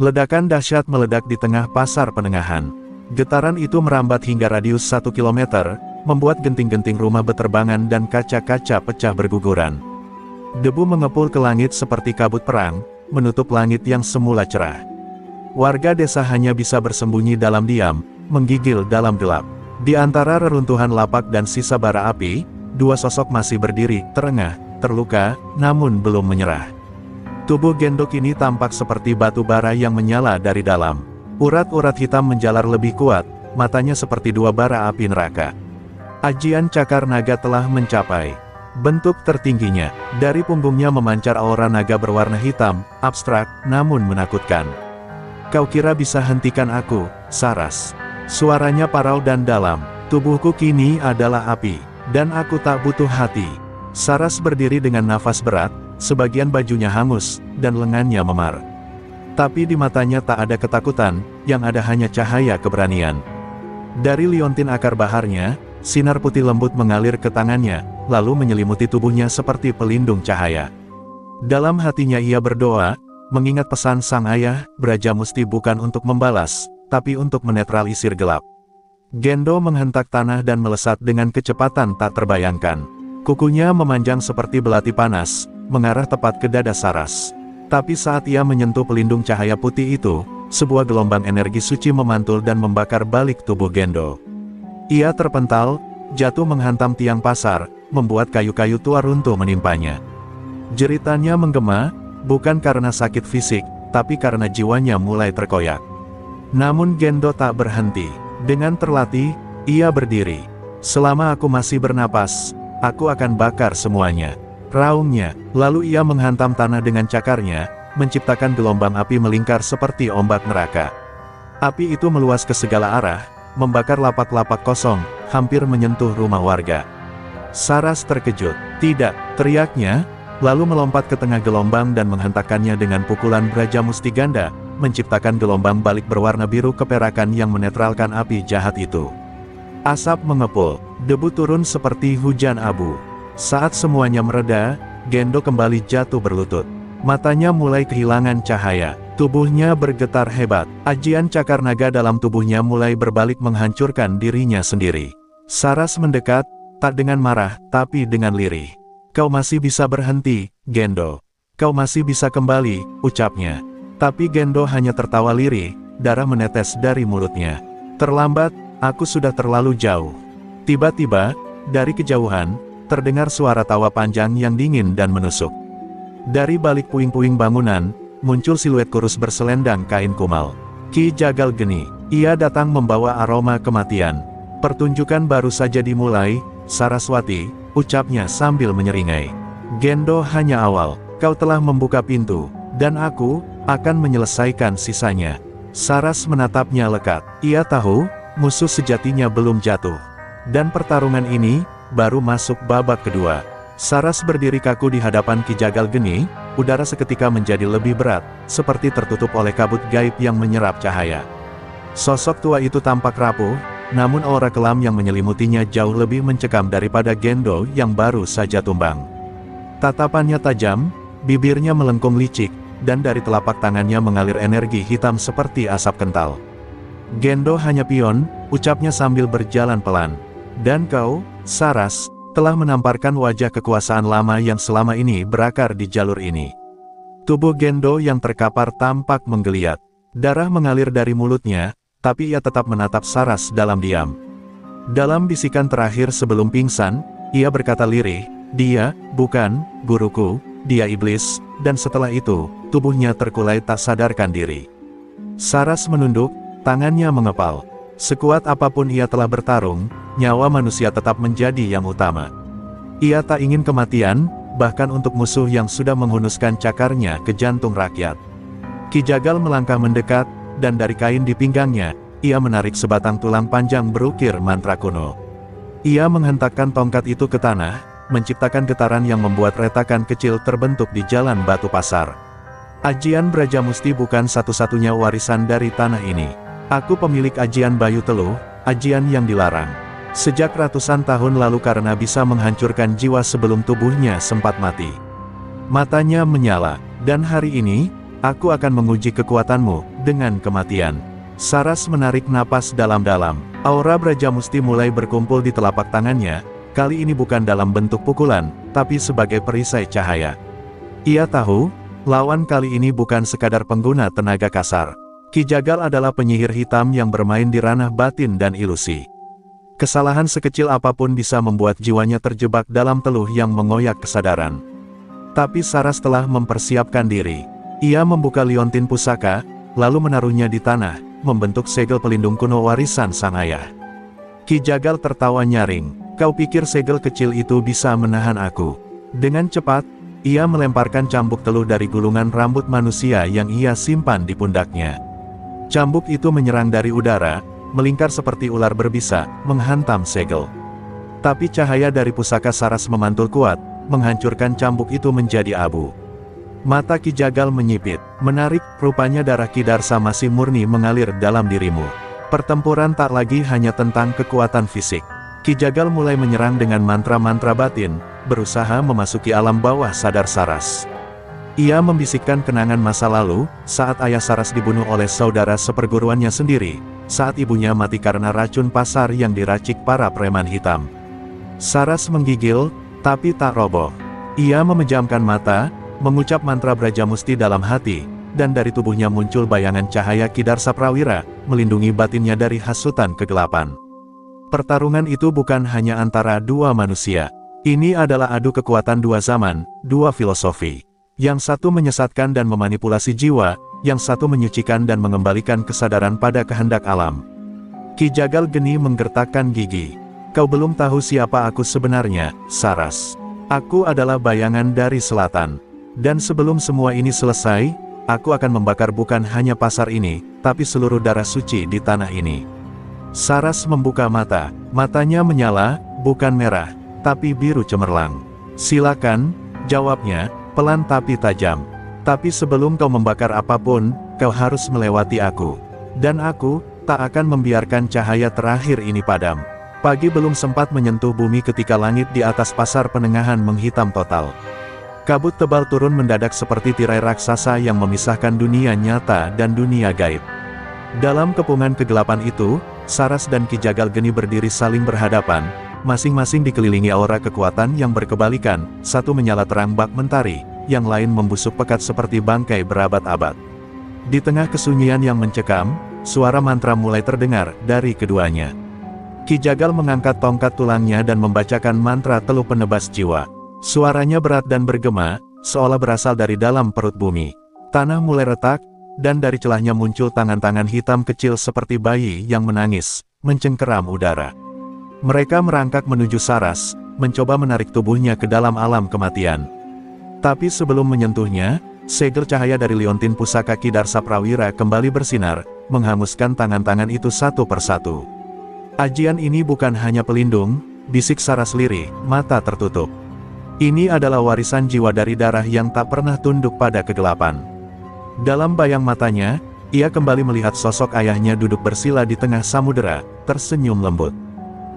Ledakan dahsyat meledak di tengah pasar Penengahan. Getaran itu merambat hingga radius 1 kilometer, membuat genting-genting rumah beterbangan dan kaca-kaca pecah berguguran. Debu mengepul ke langit seperti kabut perang, menutup langit yang semula cerah. Warga desa hanya bisa bersembunyi dalam diam, menggigil dalam gelap. Di antara reruntuhan lapak dan sisa bara api, dua sosok masih berdiri, terengah, terluka, namun belum menyerah. Tubuh Gendo kini tampak seperti batu bara yang menyala dari dalam. Urat-urat hitam menjalar lebih kuat, matanya seperti dua bara api neraka. Ajian cakar naga telah mencapai bentuk tertingginya. Dari punggungnya memancar aura naga berwarna hitam, abstrak, namun menakutkan. "Kau kira bisa hentikan aku, Saras?" Suaranya parau dan dalam. "Tubuhku kini adalah api, dan aku tak butuh hati." Saras berdiri dengan nafas berat, sebagian bajunya hangus, dan lengannya memar. Tapi di matanya tak ada ketakutan, yang ada hanya cahaya keberanian. Dari liontin akar baharnya, sinar putih lembut mengalir ke tangannya, lalu menyelimuti tubuhnya seperti pelindung cahaya. Dalam hatinya ia berdoa, mengingat pesan sang ayah, Brajamusti bukan untuk membalas, tapi untuk menetralisir gelap. Gendo menghentak tanah dan melesat dengan kecepatan tak terbayangkan. Kukunya memanjang seperti belati panas, mengarah tepat ke dada Saras. Tapi saat ia menyentuh pelindung cahaya putih itu, sebuah gelombang energi suci memantul dan membakar balik tubuh Gendo. Ia terpental, jatuh menghantam tiang pasar, membuat kayu-kayu tua runtuh menimpanya. Jeritannya menggema, bukan karena sakit fisik, tapi karena jiwanya mulai terkoyak. Namun Gendo tak berhenti. Dengan terlatih, ia berdiri. "Selama aku masih bernapas, aku akan bakar semuanya," raungnya. Lalu ia menghantam tanah dengan cakarnya, menciptakan gelombang api melingkar seperti ombak neraka. Api itu meluas ke segala arah, membakar lapak-lapak kosong, hampir menyentuh rumah warga. Saras terkejut. "Tidak!" teriaknya, lalu melompat ke tengah gelombang dan menghentakkannya dengan pukulan Brajamusti ganda, menciptakan gelombang balik berwarna biru keperakan yang menetralkan api jahat itu. Asap mengepul, debu turun seperti hujan abu. Saat semuanya mereda, Gendo kembali jatuh berlutut. Matanya mulai kehilangan cahaya, tubuhnya bergetar hebat. Ajian cakar naga dalam tubuhnya mulai berbalik menghancurkan dirinya sendiri. Saras mendekat, tak dengan marah, tapi dengan lirih. "Kau masih bisa berhenti, Gendo. Kau masih bisa kembali," ucapnya. Tapi Gendo hanya tertawa lirih, darah menetes dari mulutnya. Terlambat, aku sudah terlalu jauh. Tiba-tiba, dari kejauhan, terdengar suara tawa panjang yang dingin dan menusuk. Dari balik puing-puing bangunan, muncul siluet kurus berselendang kain kumal. Ki Jagal Geni. Ia datang membawa aroma kematian. Pertunjukan baru saja dimulai, Saraswati, ucapnya sambil menyeringai. Gendo hanya awal, kau telah membuka pintu, dan aku akan menyelesaikan sisanya. Saras menatapnya lekat. Ia tahu, musuh sejatinya belum jatuh. Dan pertarungan ini, baru masuk babak kedua. Saras berdiri kaku di hadapan Ki Jagal Geni, udara seketika menjadi lebih berat, seperti tertutup oleh kabut gaib yang menyerap cahaya. Sosok tua itu tampak rapuh, namun aura kelam yang menyelimutinya jauh lebih mencekam daripada Gendo yang baru saja tumbang. Tatapannya tajam, bibirnya melengkung licik, dan dari telapak tangannya mengalir energi hitam seperti asap kental. Gendo hanya pion, ucapnya sambil berjalan pelan. Dan kau, Saras, telah menamparkan wajah kekuasaan lama yang selama ini berakar di jalur ini. Tubuh Gendo yang terkapar tampak menggeliat. Darah mengalir dari mulutnya, tapi ia tetap menatap Saras dalam diam. Dalam bisikan terakhir sebelum pingsan, ia berkata lirih, dia, bukan, guruku, dia iblis, dan setelah itu, tubuhnya terkulai tak sadarkan diri. Saras menunduk, tangannya mengepal. Sekuat apapun ia telah bertarung, nyawa manusia tetap menjadi yang utama. Ia tak ingin kematian, bahkan untuk musuh yang sudah menghunuskan cakarnya ke jantung rakyat. Ki Jagal melangkah mendekat, dan dari kain di pinggangnya, ia menarik sebatang tulang panjang berukir mantra kuno. Ia menghentakkan tongkat itu ke tanah, menciptakan getaran yang membuat retakan kecil terbentuk di jalan batu pasar. Ajian Brajamusti bukan satu-satunya warisan dari tanah ini. Aku pemilik ajian Bayu Teluh, ajian yang dilarang. Sejak ratusan tahun lalu karena bisa menghancurkan jiwa sebelum tubuhnya sempat mati. Matanya menyala, dan hari ini, aku akan menguji kekuatanmu dengan kematian. Saras menarik napas dalam-dalam. Aura Brajamusti mulai berkumpul di telapak tangannya, kali ini bukan dalam bentuk pukulan, tapi sebagai perisai cahaya. Ia tahu, lawan kali ini bukan sekadar pengguna tenaga kasar. Ki Jagal adalah penyihir hitam yang bermain di ranah batin dan ilusi. Kesalahan sekecil apapun bisa membuat jiwanya terjebak dalam teluh yang mengoyak kesadaran. Tapi Saras telah mempersiapkan diri. Ia membuka liontin pusaka, lalu menaruhnya di tanah, membentuk segel pelindung kuno warisan sang ayah. Ki Jagal tertawa nyaring, kau pikir segel kecil itu bisa menahan aku? Dengan cepat, ia melemparkan cambuk teluh dari gulungan rambut manusia yang ia simpan di pundaknya. Cambuk itu menyerang dari udara, melingkar seperti ular berbisa, menghantam segel. Tapi cahaya dari pusaka Saras memantul kuat, menghancurkan cambuk itu menjadi abu. Mata Ki Jagal menyipit, menarik, rupanya darah Ki Darsa masih murni mengalir dalam dirimu. Pertempuran tak lagi hanya tentang kekuatan fisik. Ki Jagal mulai menyerang dengan mantra-mantra batin, berusaha memasuki alam bawah sadar Saras. Ia membisikkan kenangan masa lalu, saat ayah Saras dibunuh oleh saudara seperguruannya sendiri, saat ibunya mati karena racun pasar yang diracik para preman hitam. Saras menggigil, tapi tak roboh. Ia memejamkan mata, mengucap mantra Brajamusti dalam hati, dan dari tubuhnya muncul bayangan cahaya Ki Darsa Prawira, melindungi batinnya dari hasutan kegelapan. Pertarungan itu bukan hanya antara dua manusia. Ini adalah adu kekuatan dua zaman, dua filosofi. Yang satu menyesatkan dan memanipulasi jiwa, yang satu menyucikan dan mengembalikan kesadaran pada kehendak alam. Ki Jagal Geni menggertakkan gigi. Kau belum tahu siapa aku sebenarnya, Saras. Aku adalah bayangan dari selatan. Dan sebelum semua ini selesai, aku akan membakar bukan hanya pasar ini, tapi seluruh darah suci di tanah ini. Saras membuka mata, matanya menyala, bukan merah, tapi biru cemerlang. Silakan, jawabnya, pelan tapi tajam. Tapi sebelum kau membakar apapun, kau harus melewati aku. Dan aku, tak akan membiarkan cahaya terakhir ini padam. Pagi belum sempat menyentuh bumi ketika langit di atas pasar Penengahan menghitam total. Kabut tebal turun mendadak seperti tirai raksasa yang memisahkan dunia nyata dan dunia gaib. Dalam kepungan kegelapan itu, Saras dan Ki Jagal Geni berdiri saling berhadapan, masing-masing dikelilingi aura kekuatan yang berkebalikan, satu menyala terang bak mentari, yang lain membusuk pekat seperti bangkai berabad-abad. Di tengah kesunyian yang mencekam, suara mantra mulai terdengar dari keduanya. Ki Jagal mengangkat tongkat tulangnya dan membacakan mantra teluh penebas jiwa. Suaranya berat dan bergema, seolah berasal dari dalam perut bumi. Tanah mulai retak, dan dari celahnya muncul tangan-tangan hitam kecil seperti bayi yang menangis, mencengkeram udara. Mereka merangkak menuju Saras, mencoba menarik tubuhnya ke dalam alam kematian. Tapi sebelum menyentuhnya, segel cahaya dari liontin pusaka Ki Darsa Prawira kembali bersinar, menghanguskan tangan-tangan itu satu persatu. Ajian ini bukan hanya pelindung, bisik Saras lirih, mata tertutup. Ini adalah warisan jiwa dari darah yang tak pernah tunduk pada kegelapan. Dalam bayang matanya, ia kembali melihat sosok ayahnya duduk bersila di tengah samudera, tersenyum lembut.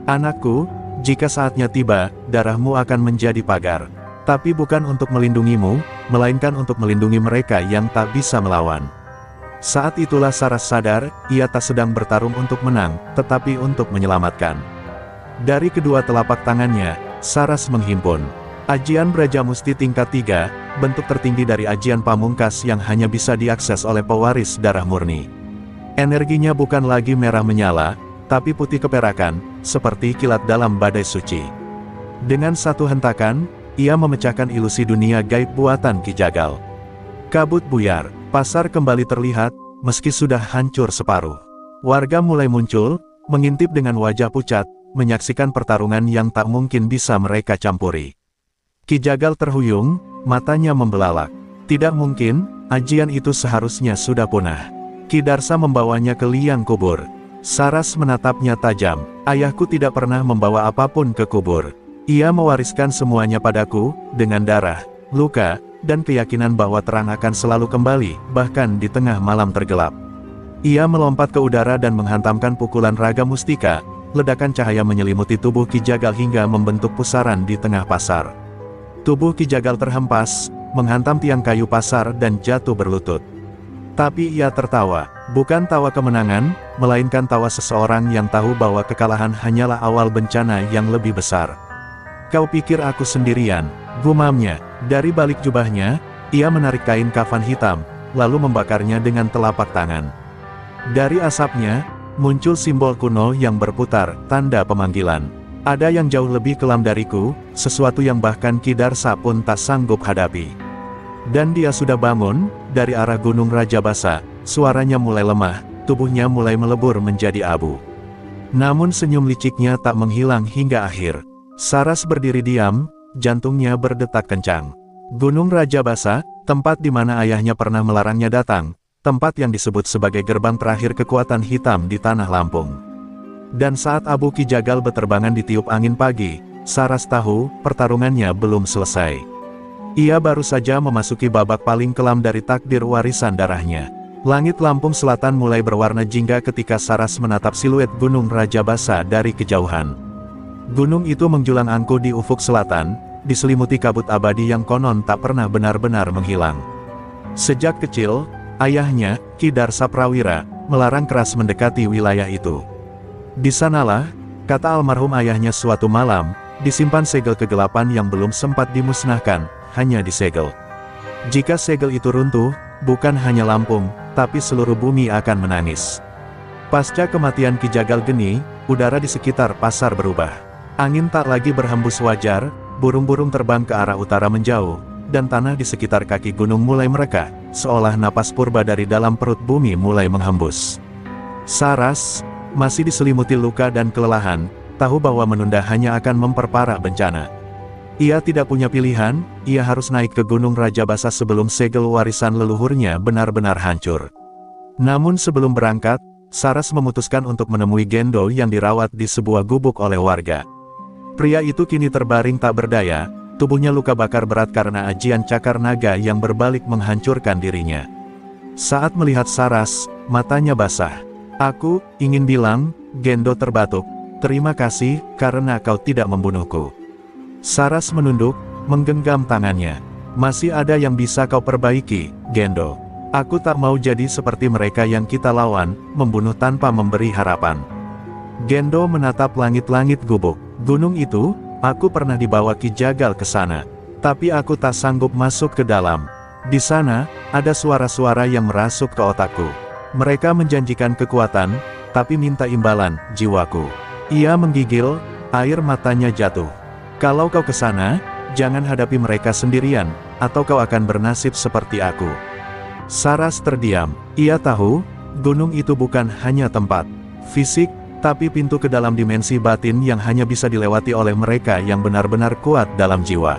Anakku, jika saatnya tiba, darahmu akan menjadi pagar. Tapi bukan untuk melindungimu, melainkan untuk melindungi mereka yang tak bisa melawan. Saat itulah Saras sadar, ia tak sedang bertarung untuk menang, tetapi untuk menyelamatkan. Dari kedua telapak tangannya, Saras menghimpun Ajian Braja Musti tingkat 3, bentuk tertinggi dari ajian pamungkas yang hanya bisa diakses oleh pewaris darah murni. Energinya bukan lagi merah menyala, tapi putih keperakan, seperti kilat dalam badai suci. Dengan satu hentakan, ia memecahkan ilusi dunia gaib buatan Ki Jagal. Kabut buyar, pasar kembali terlihat, meski sudah hancur separuh. Warga mulai muncul, mengintip dengan wajah pucat, menyaksikan pertarungan yang tak mungkin bisa mereka campuri. Ki Jagal terhuyung, matanya membelalak. Tidak mungkin, ajian itu seharusnya sudah punah. Ki Darsa membawanya ke liang kubur. Saras menatapnya tajam. Ayahku tidak pernah membawa apapun ke kubur. Ia mewariskan semuanya padaku, dengan darah, luka, dan keyakinan bahwa terang akan selalu kembali, bahkan di tengah malam tergelap. Ia melompat ke udara dan menghantamkan pukulan raga mustika, ledakan cahaya menyelimuti tubuh Ki Jagal hingga membentuk pusaran di tengah pasar. Tubuh Ki Jagal terhempas, menghantam tiang kayu pasar dan jatuh berlutut. Tapi ia tertawa, bukan tawa kemenangan, melainkan tawa seseorang yang tahu bahwa kekalahan hanyalah awal bencana yang lebih besar. Kau pikir aku sendirian, gumamnya. Dari balik jubahnya, ia menarik kain kafan hitam, lalu membakarnya dengan telapak tangan. Dari asapnya, muncul simbol kuno yang berputar, tanda pemanggilan. Ada yang jauh lebih kelam dariku, sesuatu yang bahkan Ki Darsa pun tak sanggup hadapi. Dan dia sudah bangun, dari arah Gunung Rajabasa, suaranya mulai lemah, tubuhnya mulai melebur menjadi abu. Namun senyum liciknya tak menghilang hingga akhir. Saras berdiri diam, jantungnya berdetak kencang. Gunung Rajabasa, tempat di mana ayahnya pernah melarangnya datang, tempat yang disebut sebagai gerbang terakhir kekuatan hitam di tanah Lampung. Dan saat abu Ki Jagal beterbangan ditiup angin pagi, Saras tahu, pertarungannya belum selesai. Ia baru saja memasuki babak paling kelam dari takdir warisan darahnya. Langit Lampung Selatan mulai berwarna jingga ketika Saras menatap siluet Gunung Rajabasa dari kejauhan. Gunung itu menjulang angkuh di ufuk selatan, diselimuti kabut abadi yang konon tak pernah benar-benar menghilang. Sejak kecil, ayahnya, Ki Darsa Prawira, melarang keras mendekati wilayah itu. Di sanalah, kata almarhum ayahnya suatu malam, disimpan segel kegelapan yang belum sempat dimusnahkan, hanya disegel. Jika segel itu runtuh, bukan hanya Lampung, tapi seluruh bumi akan menangis. Pasca kematian Ki Jagal Geni, udara di sekitar pasar berubah. Angin tak lagi berhembus wajar, burung-burung terbang ke arah utara menjauh, dan tanah di sekitar kaki gunung mulai mereka, seolah napas purba dari dalam perut bumi mulai menghembus. Saras, masih diselimuti luka dan kelelahan, tahu bahwa menunda hanya akan memperparah bencana. Ia tidak punya pilihan, ia harus naik ke Gunung Rajabasa sebelum segel warisan leluhurnya benar-benar hancur. Namun sebelum berangkat, Saras memutuskan untuk menemui Gendo yang dirawat di sebuah gubuk oleh warga. Pria itu kini terbaring tak berdaya, tubuhnya luka bakar berat karena ajian cakar naga yang berbalik menghancurkan dirinya. Saat melihat Saras, matanya basah. Aku ingin bilang, Gendo terbatuk, terima kasih, karena kau tidak membunuhku. Saras menunduk, menggenggam tangannya. Masih ada yang bisa kau perbaiki, Gendo. Aku tak mau jadi seperti mereka yang kita lawan, membunuh tanpa memberi harapan. Gendo menatap langit-langit gubuk. Gunung itu, aku pernah dibawa Ki Jagal ke sana. Tapi aku tak sanggup masuk ke dalam. Di sana, ada suara-suara yang merasuk ke otakku. Mereka menjanjikan kekuatan, tapi minta imbalan, jiwaku. Ia menggigil, air matanya jatuh. Kalau kau ke sana, jangan hadapi mereka sendirian, atau kau akan bernasib seperti aku. Saras terdiam. Ia tahu, gunung itu bukan hanya tempat fisik, tapi pintu ke dalam dimensi batin yang hanya bisa dilewati oleh mereka yang benar-benar kuat dalam jiwa.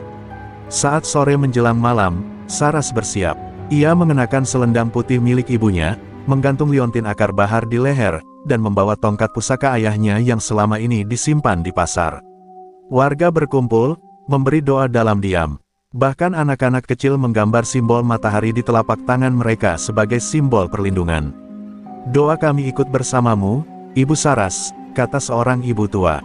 Saat sore menjelang malam, Saras bersiap. Ia mengenakan selendang putih milik ibunya, menggantung liontin akar bahar di leher, dan membawa tongkat pusaka ayahnya yang selama ini disimpan di pasar. Warga berkumpul, memberi doa dalam diam. Bahkan anak-anak kecil menggambar simbol matahari di telapak tangan mereka sebagai simbol perlindungan. "Doa kami ikut bersamamu, Ibu Saras," kata seorang ibu tua.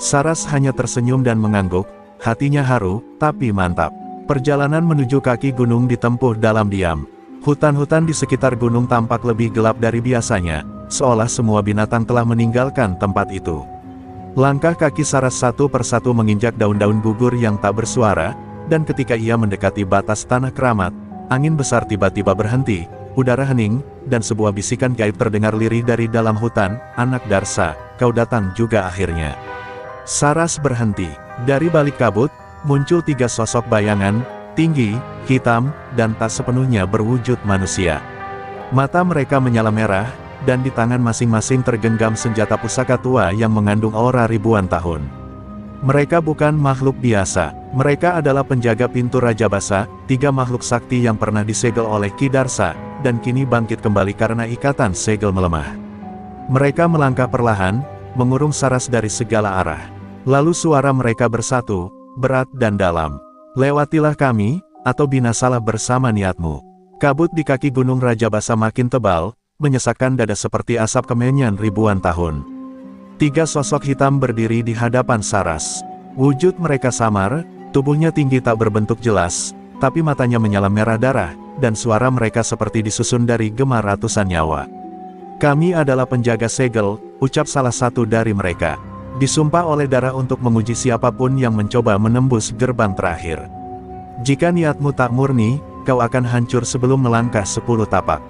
Saras hanya tersenyum dan mengangguk, hatinya haru, tapi mantap. Perjalanan menuju kaki gunung ditempuh dalam diam. Hutan-hutan di sekitar gunung tampak lebih gelap dari biasanya, seolah semua binatang telah meninggalkan tempat itu. Langkah kaki Saras satu persatu menginjak daun-daun gugur yang tak bersuara, dan ketika ia mendekati batas tanah keramat, angin besar tiba-tiba berhenti, udara hening, dan sebuah bisikan gaib terdengar lirih dari dalam hutan, "Anak Darsa, kau datang juga akhirnya." Saras berhenti. Dari balik kabut, muncul 3 sosok bayangan, tinggi, hitam, dan tak sepenuhnya berwujud manusia. Mata mereka menyala merah, dan di tangan masing-masing tergenggam senjata pusaka tua yang mengandung aura ribuan tahun. Mereka bukan makhluk biasa, mereka adalah penjaga pintu Raja Basa, 3 makhluk sakti yang pernah disegel oleh Ki Darsa, dan kini bangkit kembali karena ikatan segel melemah. Mereka melangkah perlahan, mengurung Saras dari segala arah. Lalu suara mereka bersatu, berat dan dalam. "Lewatilah kami, atau binasalah bersama niatmu." Kabut di kaki gunung Raja Basa makin tebal, menyesakkan dada seperti asap kemenyan ribuan tahun. 3 sosok hitam berdiri di hadapan Saras. Wujud mereka samar, tubuhnya tinggi tak berbentuk jelas, tapi matanya menyala merah darah, dan suara mereka seperti disusun dari gema ratusan nyawa. "Kami adalah penjaga segel," ucap salah satu dari mereka. "Disumpah oleh darah untuk menguji siapapun yang mencoba menembus gerbang terakhir. Jika niatmu tak murni, kau akan hancur sebelum melangkah 10 tapak."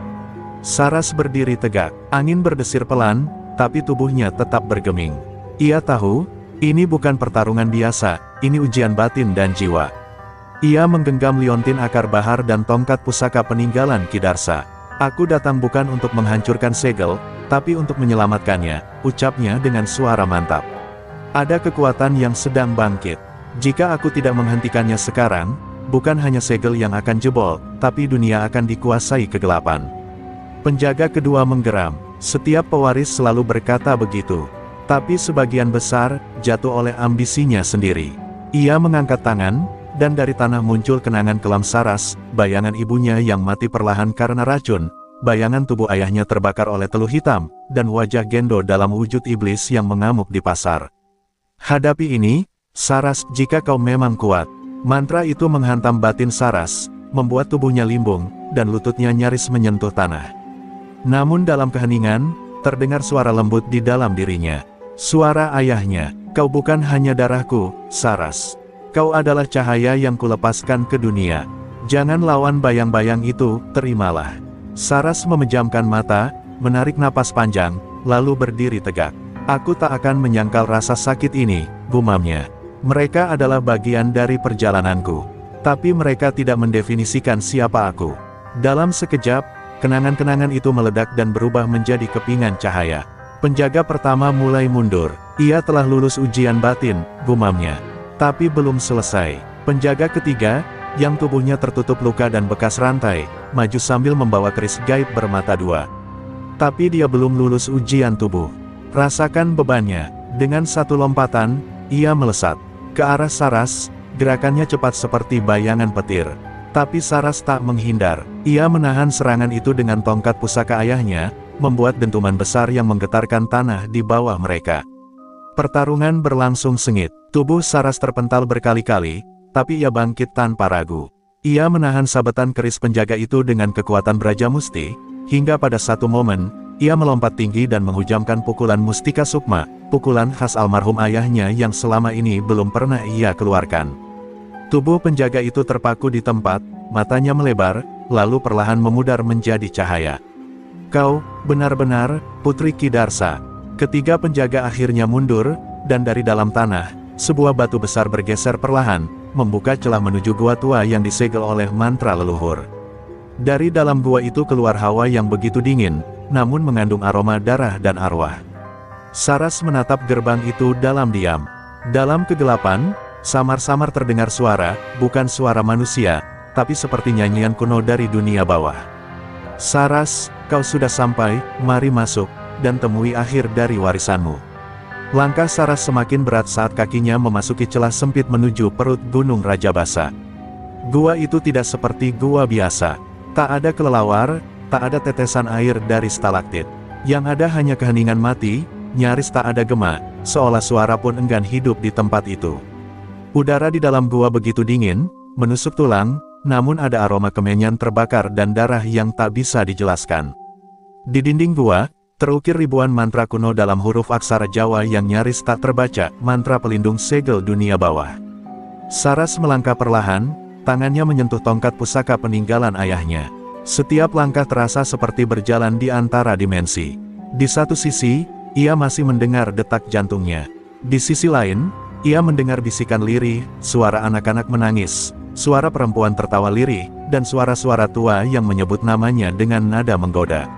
Saras berdiri tegak, angin berdesir pelan, tapi tubuhnya tetap bergeming. Ia tahu, ini bukan pertarungan biasa, ini ujian batin dan jiwa. Ia menggenggam liontin akar bahar dan tongkat pusaka peninggalan Ki Darsa. "Aku datang bukan untuk menghancurkan segel, tapi untuk menyelamatkannya," ucapnya dengan suara mantap. "Ada kekuatan yang sedang bangkit. Jika aku tidak menghentikannya sekarang, bukan hanya segel yang akan jebol, tapi dunia akan dikuasai kegelapan." Penjaga kedua menggeram. Setiap pewaris selalu berkata begitu. Tapi sebagian besar, jatuh oleh ambisinya sendiri. Ia mengangkat tangan, dan dari tanah muncul kenangan kelam Saras, bayangan ibunya yang mati perlahan karena racun, bayangan tubuh ayahnya terbakar oleh teluh hitam, dan wajah Gendo dalam wujud iblis yang mengamuk di pasar. "Hadapi ini, Saras, jika kau memang kuat." Mantra itu menghantam batin Saras, membuat tubuhnya limbung, dan lututnya nyaris menyentuh tanah. Namun dalam keheningan, terdengar suara lembut di dalam dirinya. Suara ayahnya, "Kau bukan hanya darahku, Saras. Kau adalah cahaya yang kulepaskan ke dunia. Jangan lawan bayang-bayang itu, terimalah." Saras memejamkan mata, menarik napas panjang, lalu berdiri tegak. "Aku tak akan menyangkal rasa sakit ini," gumamnya. "Mereka adalah bagian dari perjalananku. Tapi mereka tidak mendefinisikan siapa aku." Dalam sekejap, kenangan-kenangan itu meledak dan berubah menjadi kepingan cahaya. Penjaga pertama mulai mundur. "Ia telah lulus ujian batin," gumamnya. Tapi belum selesai. Penjaga ketiga, yang tubuhnya tertutup luka dan bekas rantai, maju sambil membawa keris gaib bermata 2. Tapi dia belum lulus ujian tubuh. Rasakan bebannya. Dengan satu lompatan, ia melesat ke arah Saras, gerakannya cepat seperti bayangan petir. Tapi Saras tak menghindar. Ia menahan serangan itu dengan tongkat pusaka ayahnya, membuat dentuman besar yang menggetarkan tanah di bawah mereka. Pertarungan berlangsung sengit. Tubuh Saras terpental berkali-kali, tapi ia bangkit tanpa ragu. Ia menahan sabetan keris penjaga itu dengan kekuatan Brajamusti, hingga pada satu momen, ia melompat tinggi dan menghujamkan pukulan Mustika Sukma, pukulan khas almarhum ayahnya yang selama ini belum pernah ia keluarkan. Tubuh penjaga itu terpaku di tempat, matanya melebar, lalu perlahan memudar menjadi cahaya. Kau, benar-benar, Putri Kidarsa. Ketiga penjaga akhirnya mundur, dan dari dalam tanah, sebuah batu besar bergeser perlahan, membuka celah menuju gua tua yang disegel oleh mantra leluhur. Dari dalam gua itu keluar hawa yang begitu dingin, namun mengandung aroma darah dan arwah. Saras menatap gerbang itu dalam diam. Dalam kegelapan, samar-samar terdengar suara, bukan suara manusia, tapi seperti nyanyian kuno dari dunia bawah. Saras, kau sudah sampai, mari masuk, dan temui akhir dari warisanmu. Langkah Saras semakin berat saat kakinya memasuki celah sempit menuju perut Gunung Rajabasa. Gua itu tidak seperti gua biasa. Tak ada kelelawar, tak ada tetesan air dari stalaktit. Yang ada hanya keheningan mati, nyaris tak ada gema, seolah suara pun enggan hidup di tempat itu. Udara di dalam gua begitu dingin, menusuk tulang, namun ada aroma kemenyan terbakar dan darah yang tak bisa dijelaskan. Di dinding gua, terukir ribuan mantra kuno dalam huruf aksara Jawa yang nyaris tak terbaca, mantra pelindung segel dunia bawah. Saras melangkah perlahan, tangannya menyentuh tongkat pusaka peninggalan ayahnya. Setiap langkah terasa seperti berjalan di antara dimensi. Di satu sisi, ia masih mendengar detak jantungnya. Di sisi lain, ia mendengar bisikan lirih, suara anak-anak menangis, suara perempuan tertawa lirih, dan suara-suara tua yang menyebut namanya dengan nada menggoda.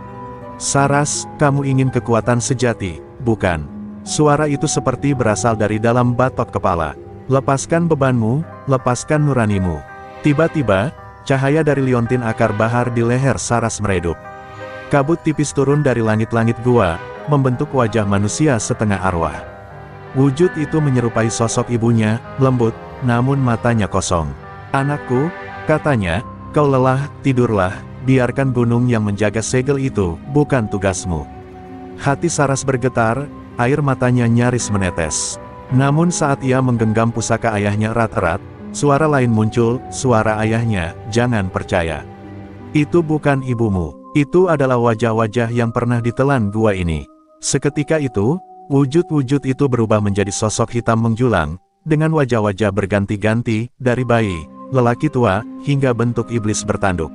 Saras, kamu ingin kekuatan sejati, bukan? Suara itu seperti berasal dari dalam batok kepala. Lepaskan bebanmu, lepaskan nuranimu. Tiba-tiba, cahaya dari liontin akar bahar di leher Saras meredup. Kabut tipis turun dari langit-langit gua, membentuk wajah manusia setengah arwah. Wujud itu menyerupai sosok ibunya, lembut, namun matanya kosong. Anakku, katanya, kau lelah, tidurlah, biarkan gunung yang menjaga segel itu, bukan tugasmu. Hati Saras bergetar, air matanya nyaris menetes. Namun saat ia menggenggam pusaka ayahnya erat-erat, suara lain muncul, suara ayahnya, jangan percaya. Itu bukan ibumu, itu adalah wajah-wajah yang pernah ditelan gua ini. Seketika itu, wujud-wujud itu berubah menjadi sosok hitam menjulang, dengan wajah-wajah berganti-ganti, dari bayi, lelaki tua, hingga bentuk iblis bertanduk.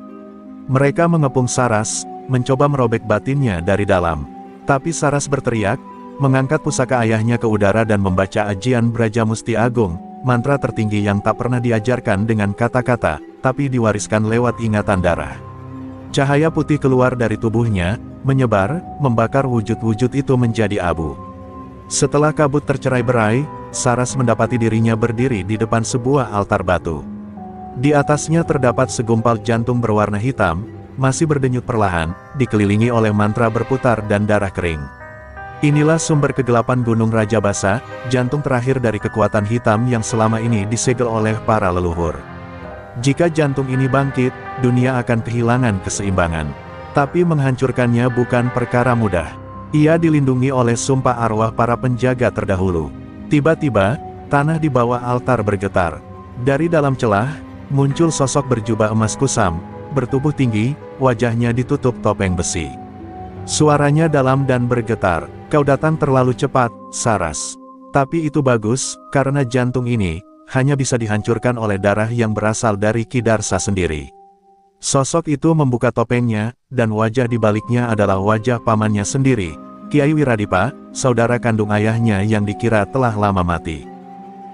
Mereka mengepung Saras, mencoba merobek batinnya dari dalam. Tapi Saras berteriak, mengangkat pusaka ayahnya ke udara dan membaca ajian Brajamusti Agung, mantra tertinggi yang tak pernah diajarkan dengan kata-kata, tapi diwariskan lewat ingatan darah. Cahaya putih keluar dari tubuhnya, menyebar, membakar wujud-wujud itu menjadi abu. Setelah kabut tercerai-berai, Saras mendapati dirinya berdiri di depan sebuah altar batu. Di atasnya terdapat segumpal jantung berwarna hitam, masih berdenyut perlahan, dikelilingi oleh mantra berputar dan darah kering. Inilah sumber kegelapan Gunung Rajabasa, jantung terakhir dari kekuatan hitam yang selama ini disegel oleh para leluhur. Jika jantung ini bangkit, dunia akan kehilangan keseimbangan. Tapi menghancurkannya bukan perkara mudah. Ia dilindungi oleh sumpah arwah para penjaga terdahulu. Tiba-tiba, tanah di bawah altar bergetar. Dari dalam celah, muncul sosok berjubah emas kusam, bertubuh tinggi, wajahnya ditutup topeng besi. Suaranya dalam dan bergetar, kau datang terlalu cepat, Saras. Tapi itu bagus, karena jantung ini, hanya bisa dihancurkan oleh darah yang berasal dari Kidarsa sendiri. Sosok itu membuka topengnya, dan wajah di baliknya adalah wajah pamannya sendiri, Kiai Wiradipa, saudara kandung ayahnya yang dikira telah lama mati.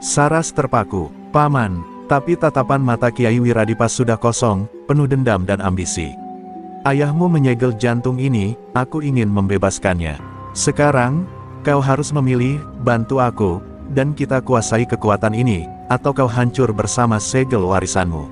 Saras terpaku, paman. Tapi tatapan mata Kiai Wiradipa sudah kosong, penuh dendam dan ambisi. Ayahmu menyegel jantung ini, aku ingin membebaskannya. Sekarang, kau harus memilih, bantu aku, dan kita kuasai kekuatan ini, atau kau hancur bersama segel warisanmu.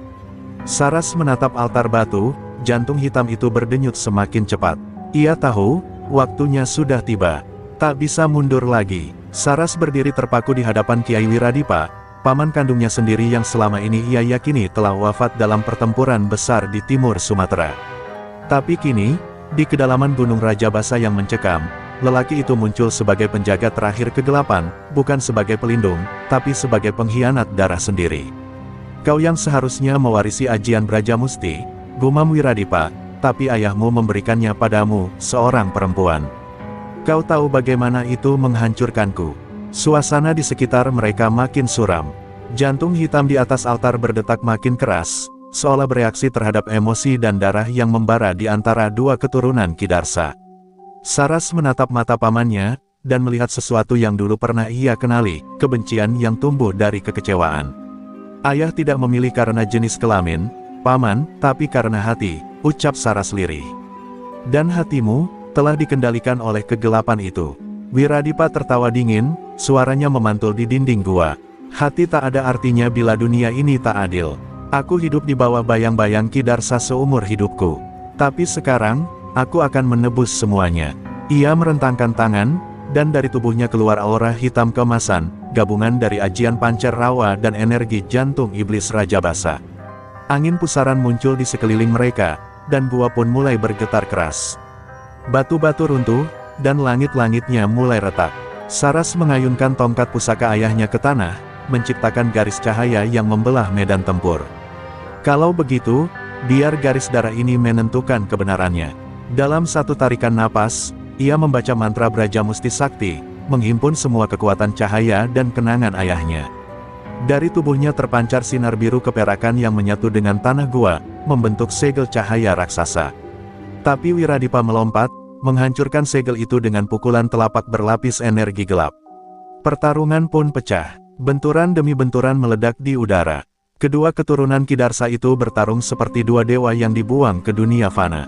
Saras menatap altar batu, jantung hitam itu berdenyut semakin cepat. Ia tahu, waktunya sudah tiba. Tak bisa mundur lagi. Saras berdiri terpaku di hadapan Kiai Wiradipa, paman kandungnya sendiri yang selama ini ia yakini telah wafat dalam pertempuran besar di timur Sumatera. Tapi kini, di kedalaman Gunung Rajabasa yang mencekam, lelaki itu muncul sebagai penjaga terakhir kegelapan, bukan sebagai pelindung, tapi sebagai pengkhianat darah sendiri. Kau yang seharusnya mewarisi ajian Brajamusti, gumam Wiradipa, tapi ayahmu memberikannya padamu, seorang perempuan. Kau tahu bagaimana itu menghancurkanku. Suasana di sekitar mereka makin suram. Jantung hitam di atas altar berdetak makin keras, seolah bereaksi terhadap emosi dan darah yang membara di antara dua keturunan Kidarsa. Saras menatap mata pamannya, dan melihat sesuatu yang dulu pernah ia kenali, kebencian yang tumbuh dari kekecewaan. Ayah tidak memilih karena jenis kelamin, paman, tapi karena hati, ucap Saras lirih. Dan hatimu telah dikendalikan oleh kegelapan itu. Wiradipa tertawa dingin, suaranya memantul di dinding gua. Hati tak ada artinya bila dunia ini tak adil. Aku hidup di bawah bayang-bayang Kidarsa seumur hidupku. Tapi sekarang, aku akan menebus semuanya. Ia merentangkan tangan, dan dari tubuhnya keluar aura hitam keemasan, gabungan dari ajian pancar rawa dan energi jantung iblis Raja Basa. Angin pusaran muncul di sekeliling mereka, dan gua pun mulai bergetar keras. Batu-batu runtuh, dan langit-langitnya mulai retak. Saras mengayunkan tongkat pusaka ayahnya ke tanah, menciptakan garis cahaya yang membelah medan tempur. Kalau begitu, biar garis darah ini menentukan kebenarannya. Dalam satu tarikan napas, ia membaca mantra Braja Musti Sakti, menghimpun semua kekuatan cahaya dan kenangan ayahnya. Dari tubuhnya terpancar sinar biru keperakan yang menyatu dengan tanah gua, membentuk segel cahaya raksasa. Tapi Wiradipa melompat, menghancurkan segel itu dengan pukulan telapak berlapis energi gelap. Pertarungan pun pecah. Benturan demi benturan meledak di udara. Kedua keturunan Kidarsa itu bertarung seperti dua dewa yang dibuang ke dunia fana.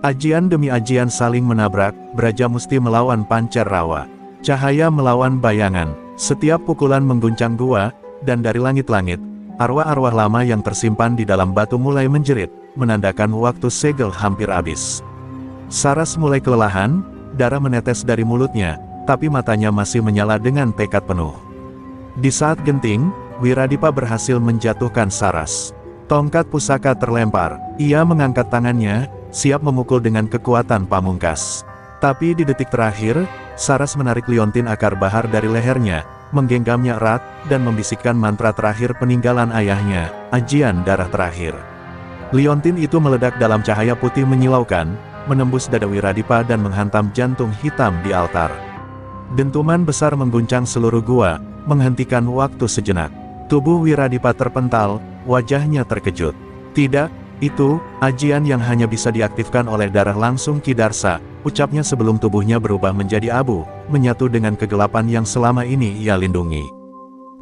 Ajian demi ajian saling menabrak, Braja Musti melawan pancar rawa. Cahaya melawan bayangan. Setiap pukulan mengguncang gua, dan dari langit-langit, arwah-arwah lama yang tersimpan di dalam batu mulai menjerit, menandakan waktu segel hampir habis. Saras mulai kelelahan, darah menetes dari mulutnya, tapi matanya masih menyala dengan tekad penuh. Di saat genting, Wiradipa berhasil menjatuhkan Saras. Tongkat pusaka terlempar, ia mengangkat tangannya, siap memukul dengan kekuatan pamungkas. Tapi di detik terakhir, Saras menarik liontin akar bahar dari lehernya, menggenggamnya erat, dan membisikkan mantra terakhir peninggalan ayahnya, ajian darah terakhir. Liontin itu meledak dalam cahaya putih menyilaukan, menembus dada Wiradipa dan menghantam jantung hitam di altar. Dentuman besar mengguncang seluruh gua, menghentikan waktu sejenak. Tubuh Wiradipa terpental, wajahnya terkejut. Tidak, itu, ajian yang hanya bisa diaktifkan oleh darah langsung Kidarsa, ucapnya sebelum tubuhnya berubah menjadi abu, menyatu dengan kegelapan yang selama ini ia lindungi.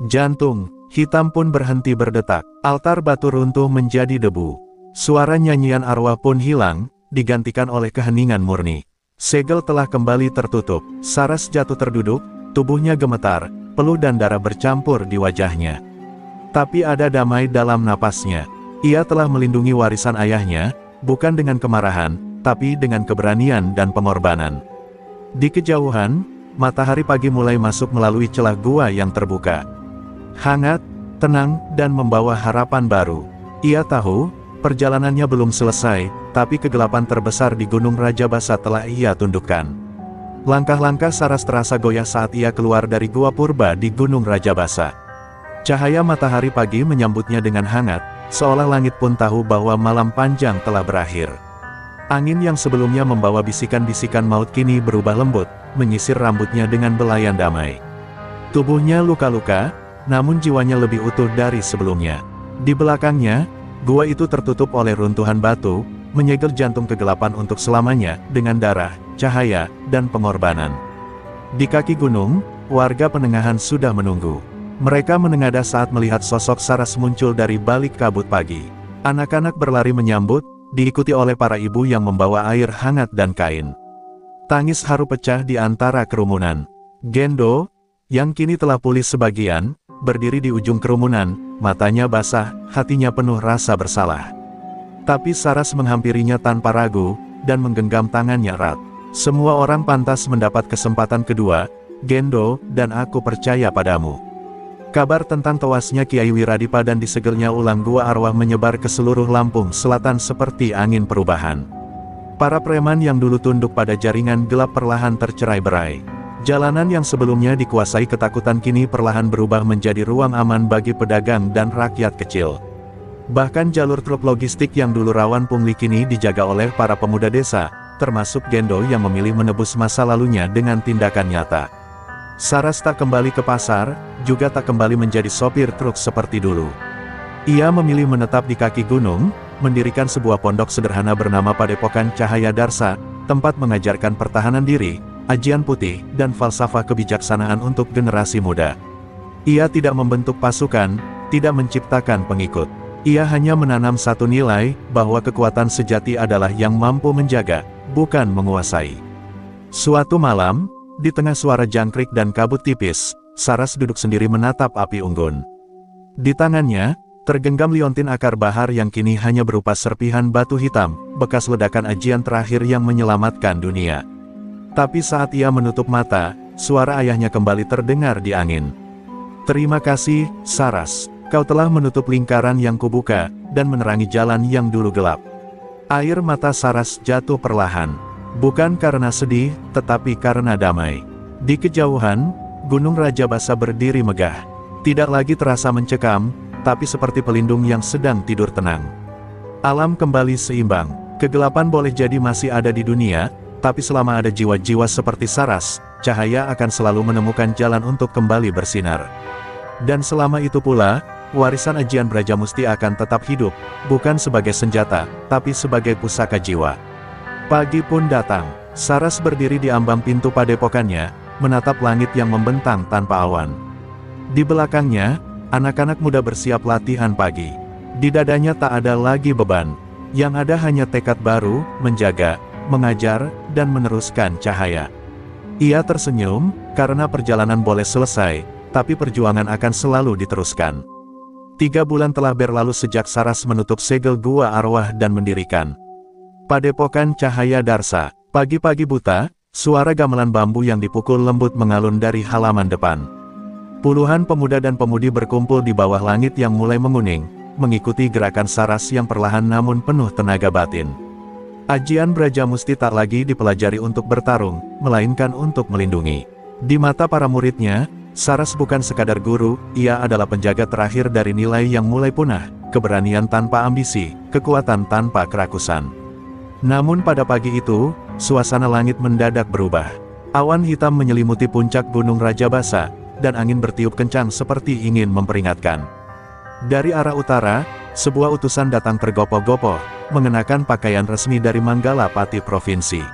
Jantung hitam pun berhenti berdetak, altar batu runtuh menjadi debu. Suara nyanyian arwah pun hilang, digantikan oleh keheningan murni. Segel telah kembali tertutup, Saras jatuh terduduk, tubuhnya gemetar, peluh dan darah bercampur di wajahnya. Tapi ada damai dalam napasnya. Ia telah melindungi warisan ayahnya, bukan dengan kemarahan, tapi dengan keberanian dan pengorbanan. Di kejauhan, matahari pagi mulai masuk melalui celah gua yang terbuka. Hangat, tenang, dan membawa harapan baru. Ia tahu, perjalanannya belum selesai, tapi kegelapan terbesar di Gunung Raja Basa telah ia tundukkan. Langkah-langkah Saras terasa goyah saat ia keluar dari gua purba di Gunung Raja Basa. Cahaya matahari pagi menyambutnya dengan hangat, seolah langit pun tahu bahwa malam panjang telah berakhir. Angin yang sebelumnya membawa bisikan-bisikan maut kini berubah lembut, menyisir rambutnya dengan belayan damai. Tubuhnya luka-luka, namun jiwanya lebih utuh dari sebelumnya. Di belakangnya, gua itu tertutup oleh runtuhan batu, menyegel jantung kegelapan untuk selamanya, dengan darah, cahaya, dan pengorbanan. Di kaki gunung, warga penengahan sudah menunggu. Mereka menengadah saat melihat sosok Saras muncul dari balik kabut pagi. Anak-anak berlari menyambut, diikuti oleh para ibu yang membawa air hangat dan kain. Tangis haru pecah di antara kerumunan. Gendo, yang kini telah pulih sebagian, berdiri di ujung kerumunan, matanya basah, hatinya penuh rasa bersalah. Tapi Saras menghampirinya tanpa ragu, dan menggenggam tangannya erat. Semua orang pantas mendapat kesempatan kedua, Gendo, dan aku percaya padamu. Kabar tentang tewasnya Kiai Wiradipa dan disegelnya ulang gua arwah menyebar ke seluruh Lampung Selatan seperti angin perubahan. Para preman yang dulu tunduk pada jaringan gelap perlahan tercerai-berai. Jalanan yang sebelumnya dikuasai ketakutan kini perlahan berubah menjadi ruang aman bagi pedagang dan rakyat kecil. Bahkan jalur truk logistik yang dulu rawan pungli kini dijaga oleh para pemuda desa, termasuk Gendo yang memilih menebus masa lalunya dengan tindakan nyata. Saras tak kembali ke pasar, juga tak kembali menjadi sopir truk seperti dulu. Ia memilih menetap di kaki gunung, mendirikan sebuah pondok sederhana bernama Padepokan Cahaya Darsa, tempat mengajarkan pertahanan diri, ajian putih, dan falsafah kebijaksanaan untuk generasi muda. Ia tidak membentuk pasukan, tidak menciptakan pengikut. Ia hanya menanam satu nilai, bahwa kekuatan sejati adalah yang mampu menjaga, bukan menguasai. Suatu malam, di tengah suara jangkrik dan kabut tipis, Saras duduk sendiri menatap api unggun. Di tangannya, tergenggam liontin akar bahar yang kini hanya berupa serpihan batu hitam, bekas ledakan ajian terakhir yang menyelamatkan dunia. Tapi saat ia menutup mata, suara ayahnya kembali terdengar di angin. "Terima kasih, Saras. Kau telah menutup lingkaran yang kubuka, dan menerangi jalan yang dulu gelap." Air mata Saras jatuh perlahan. Bukan karena sedih, tetapi karena damai. Di kejauhan, Gunung Rajabasa berdiri megah. Tidak lagi terasa mencekam, tapi seperti pelindung yang sedang tidur tenang. Alam kembali seimbang. Kegelapan boleh jadi masih ada di dunia, tapi selama ada jiwa-jiwa seperti Saras, cahaya akan selalu menemukan jalan untuk kembali bersinar. Dan selama itu pula, warisan ajian Brajamusti akan tetap hidup, bukan sebagai senjata, tapi sebagai pusaka jiwa. Pagi pun datang. Saras berdiri di ambang pintu padepokannya, menatap langit yang membentang tanpa awan. Di belakangnya, anak-anak muda bersiap latihan pagi. Di dadanya tak ada lagi beban. Yang ada hanya tekad baru, menjaga, mengajar, dan meneruskan cahaya. Ia tersenyum, karena perjalanan boleh selesai, tapi perjuangan akan selalu diteruskan. 3 bulan telah berlalu sejak Saras menutup segel gua arwah dan mendirikan Padepokan Cahaya Darsa. Pagi-pagi buta, suara gamelan bambu yang dipukul lembut mengalun dari halaman depan. Puluhan pemuda dan pemudi berkumpul di bawah langit yang mulai menguning, mengikuti gerakan Saras yang perlahan namun penuh tenaga batin. Ajian Brajamusti tak lagi dipelajari untuk bertarung, melainkan untuk melindungi. Di mata para muridnya, Saras bukan sekadar guru, ia adalah penjaga terakhir dari nilai yang mulai punah, keberanian tanpa ambisi, kekuatan tanpa kerakusan. Namun pada pagi itu, suasana langit mendadak berubah. Awan hitam menyelimuti puncak Gunung Rajabasa, dan angin bertiup kencang seperti ingin memperingatkan. Dari arah utara, sebuah utusan datang tergopoh-gopoh, mengenakan pakaian resmi dari Manggala Pati Provinsi.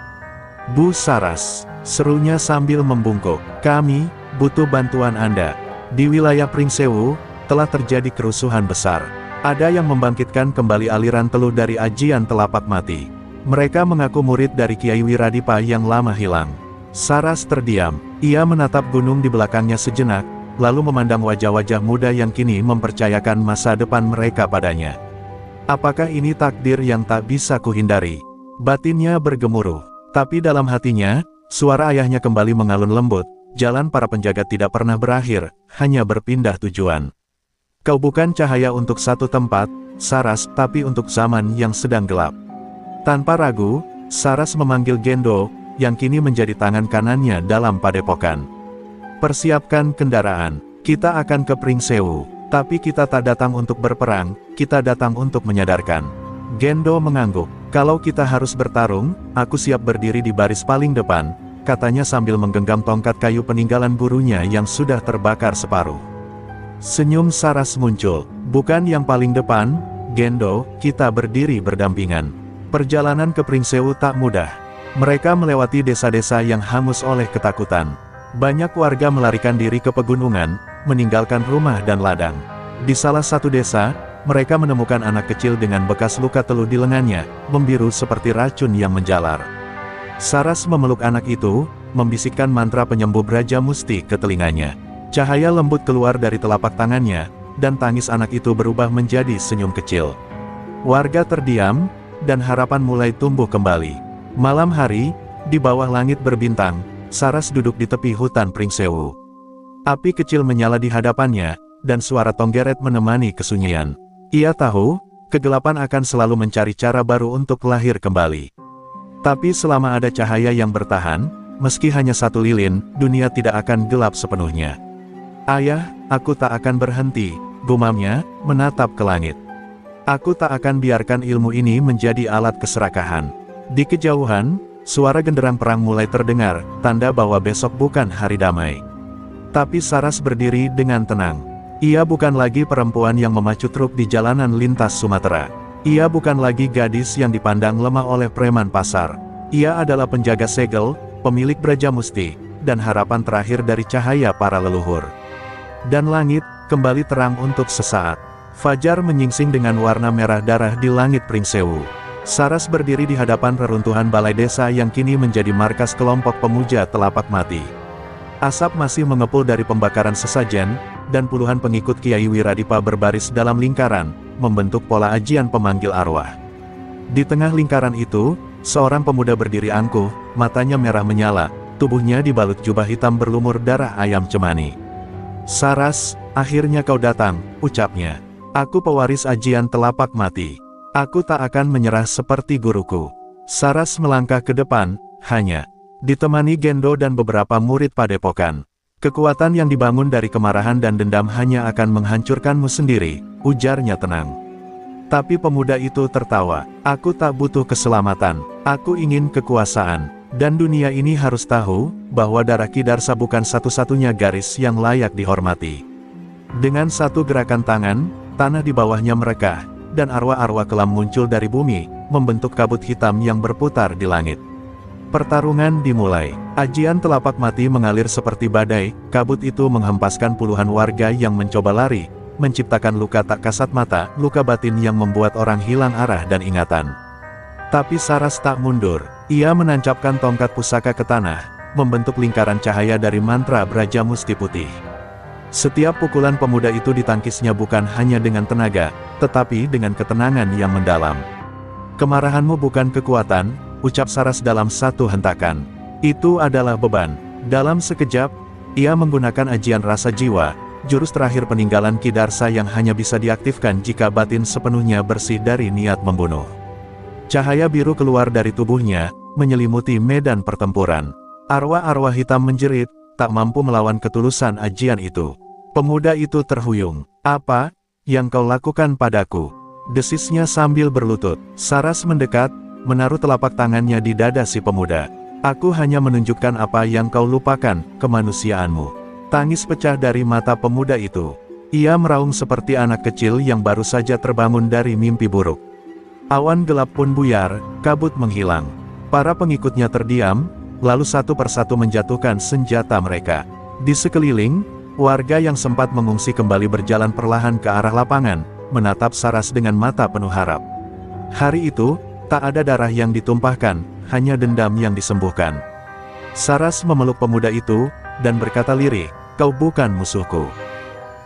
"Bu Saras," serunya sambil membungkuk, "kami butuh bantuan Anda. Di wilayah Pringsewu, telah terjadi kerusuhan besar. Ada yang membangkitkan kembali aliran teluh dari ajian telapak mati. Mereka mengaku murid dari Kiai Wiradipa yang lama hilang." Saras terdiam. Ia menatap gunung di belakangnya sejenak, lalu memandang wajah-wajah muda yang kini mempercayakan masa depan mereka padanya. Apakah ini takdir yang tak bisa kuhindari? Batinnya bergemuruh. Tapi dalam hatinya, suara ayahnya kembali mengalun lembut. Jalan para penjaga tidak pernah berakhir, hanya berpindah tujuan. Kau bukan cahaya untuk satu tempat, Saras, tapi untuk zaman yang sedang gelap. Tanpa ragu, Saras memanggil Gendo, yang kini menjadi tangan kanannya dalam padepokan. "Persiapkan kendaraan, kita akan ke Pringsewu. Tapi kita tak datang untuk berperang, kita datang untuk menyadarkan." Gendo mengangguk. "Kalau kita harus bertarung, aku siap berdiri di baris paling depan," katanya sambil menggenggam tongkat kayu peninggalan gurunya yang sudah terbakar separuh. Senyum Saras muncul. "Bukan yang paling depan, Gendo, kita berdiri berdampingan. Perjalanan ke Pringsewu tak mudah. Mereka melewati desa-desa yang hangus oleh ketakutan. Banyak warga melarikan diri ke pegunungan, meninggalkan rumah dan ladang. Di salah satu desa, mereka menemukan anak kecil dengan bekas luka teluh di lengannya, membiru seperti racun yang menjalar. Saras memeluk anak itu, membisikkan mantra penyembuh Brajamusti ke telinganya. Cahaya lembut keluar dari telapak tangannya, dan tangis anak itu berubah menjadi senyum kecil. Warga terdiam, dan harapan mulai tumbuh kembali. Malam hari, di bawah langit berbintang, Saras duduk di tepi hutan Pringsewu. Api kecil menyala di hadapannya, dan suara tonggeret menemani kesunyian. Ia tahu, kegelapan akan selalu mencari cara baru untuk lahir kembali. Tapi selama ada cahaya yang bertahan, meski hanya satu lilin, dunia tidak akan gelap sepenuhnya. "Ayah, aku tak akan berhenti," gumamnya, menatap ke langit. "Aku tak akan biarkan ilmu ini menjadi alat keserakahan." Di kejauhan, suara genderang perang mulai terdengar, tanda bahwa besok bukan hari damai. Tapi Saras berdiri dengan tenang. Ia bukan lagi perempuan yang memacu truk di jalanan lintas Sumatera. Ia bukan lagi gadis yang dipandang lemah oleh preman pasar. Ia adalah penjaga segel, pemilik Brajamusti, dan harapan terakhir dari cahaya para leluhur. Dan langit kembali terang untuk sesaat. Fajar menyingsing dengan warna merah darah di langit Pringsewu. Saras berdiri di hadapan reruntuhan balai desa yang kini menjadi markas kelompok pemuja Telapak Mati. Asap masih mengepul dari pembakaran sesajen, dan puluhan pengikut Kiai Wiradipa berbaris dalam lingkaran, membentuk pola ajian pemanggil arwah. Di tengah lingkaran itu, seorang pemuda berdiri angkuh, matanya merah menyala, tubuhnya dibalut jubah hitam berlumur darah ayam cemani. "Saras, akhirnya kau datang," ucapnya. "Aku pewaris ajian Telapak Mati. Aku tak akan menyerah seperti guruku." Saras melangkah ke depan, hanya ditemani Gendo dan beberapa murid padepokan. "Kekuatan yang dibangun dari kemarahan dan dendam hanya akan menghancurkanmu sendiri," ujarnya tenang. Tapi pemuda itu tertawa. "Aku tak butuh keselamatan, aku ingin kekuasaan. Dan dunia ini harus tahu, bahwa darah Kidarsa bukan satu-satunya garis yang layak dihormati." Dengan satu gerakan tangan, tanah di bawahnya merekah, dan arwah-arwah kelam muncul dari bumi, membentuk kabut hitam yang berputar di langit. Pertarungan dimulai. Ajian Telapak Mati mengalir seperti badai, kabut itu menghempaskan puluhan warga yang mencoba lari, menciptakan luka tak kasat mata, luka batin yang membuat orang hilang arah dan ingatan. Tapi Saras tak mundur. Ia menancapkan tongkat pusaka ke tanah, membentuk lingkaran cahaya dari mantra Brajamusti Putih. Setiap pukulan pemuda itu ditangkisnya bukan hanya dengan tenaga, tetapi dengan ketenangan yang mendalam. "Kemarahanmu bukan kekuatan," ucap Saras dalam satu hentakan. "Itu adalah beban." Dalam sekejap, ia menggunakan ajian rasa jiwa, jurus terakhir peninggalan Kidarsa yang hanya bisa diaktifkan jika batin sepenuhnya bersih dari niat membunuh. Cahaya biru keluar dari tubuhnya, menyelimuti medan pertempuran. Arwah-arwah hitam menjerit, tak mampu melawan ketulusan ajian itu. Pemuda itu terhuyung. "Apa yang kau lakukan padaku?" desisnya sambil berlutut. Saras mendekat, menaruh telapak tangannya di dada si pemuda. "Aku hanya menunjukkan apa yang kau lupakan, kemanusiaanmu." Tangis pecah dari mata pemuda itu. Ia meraung seperti anak kecil yang baru saja terbangun dari mimpi buruk. Awan gelap pun buyar, kabut menghilang. Para pengikutnya terdiam, lalu satu persatu menjatuhkan senjata mereka. Di sekeliling, warga yang sempat mengungsi kembali berjalan perlahan ke arah lapangan, menatap Saras dengan mata penuh harap. Hari itu, tak ada darah yang ditumpahkan, hanya dendam yang disembuhkan. Saras memeluk pemuda itu, dan berkata lirih, "Kau bukan musuhku.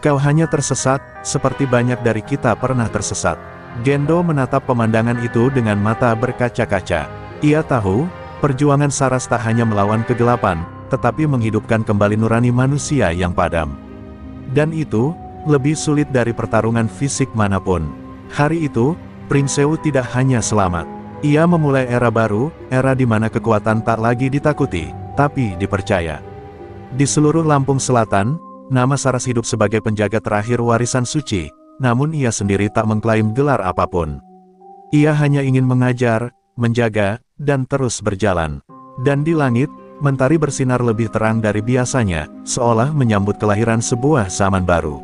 Kau hanya tersesat, seperti banyak dari kita pernah tersesat." Gendo menatap pemandangan itu dengan mata berkaca-kaca. Ia tahu, perjuangan Saras tak hanya melawan kegelapan, tetapi menghidupkan kembali nurani manusia yang padam. Dan itu, lebih sulit dari pertarungan fisik manapun. Hari itu, Pringsewu tidak hanya selamat. Ia memulai era baru, era di mana kekuatan tak lagi ditakuti, tapi dipercaya. Di seluruh Lampung Selatan, nama Saras hidup sebagai penjaga terakhir warisan suci, namun ia sendiri tak mengklaim gelar apapun. Ia hanya ingin mengajar, menjaga, dan terus berjalan. Dan di langit, mentari bersinar lebih terang dari biasanya, seolah menyambut kelahiran sebuah zaman baru.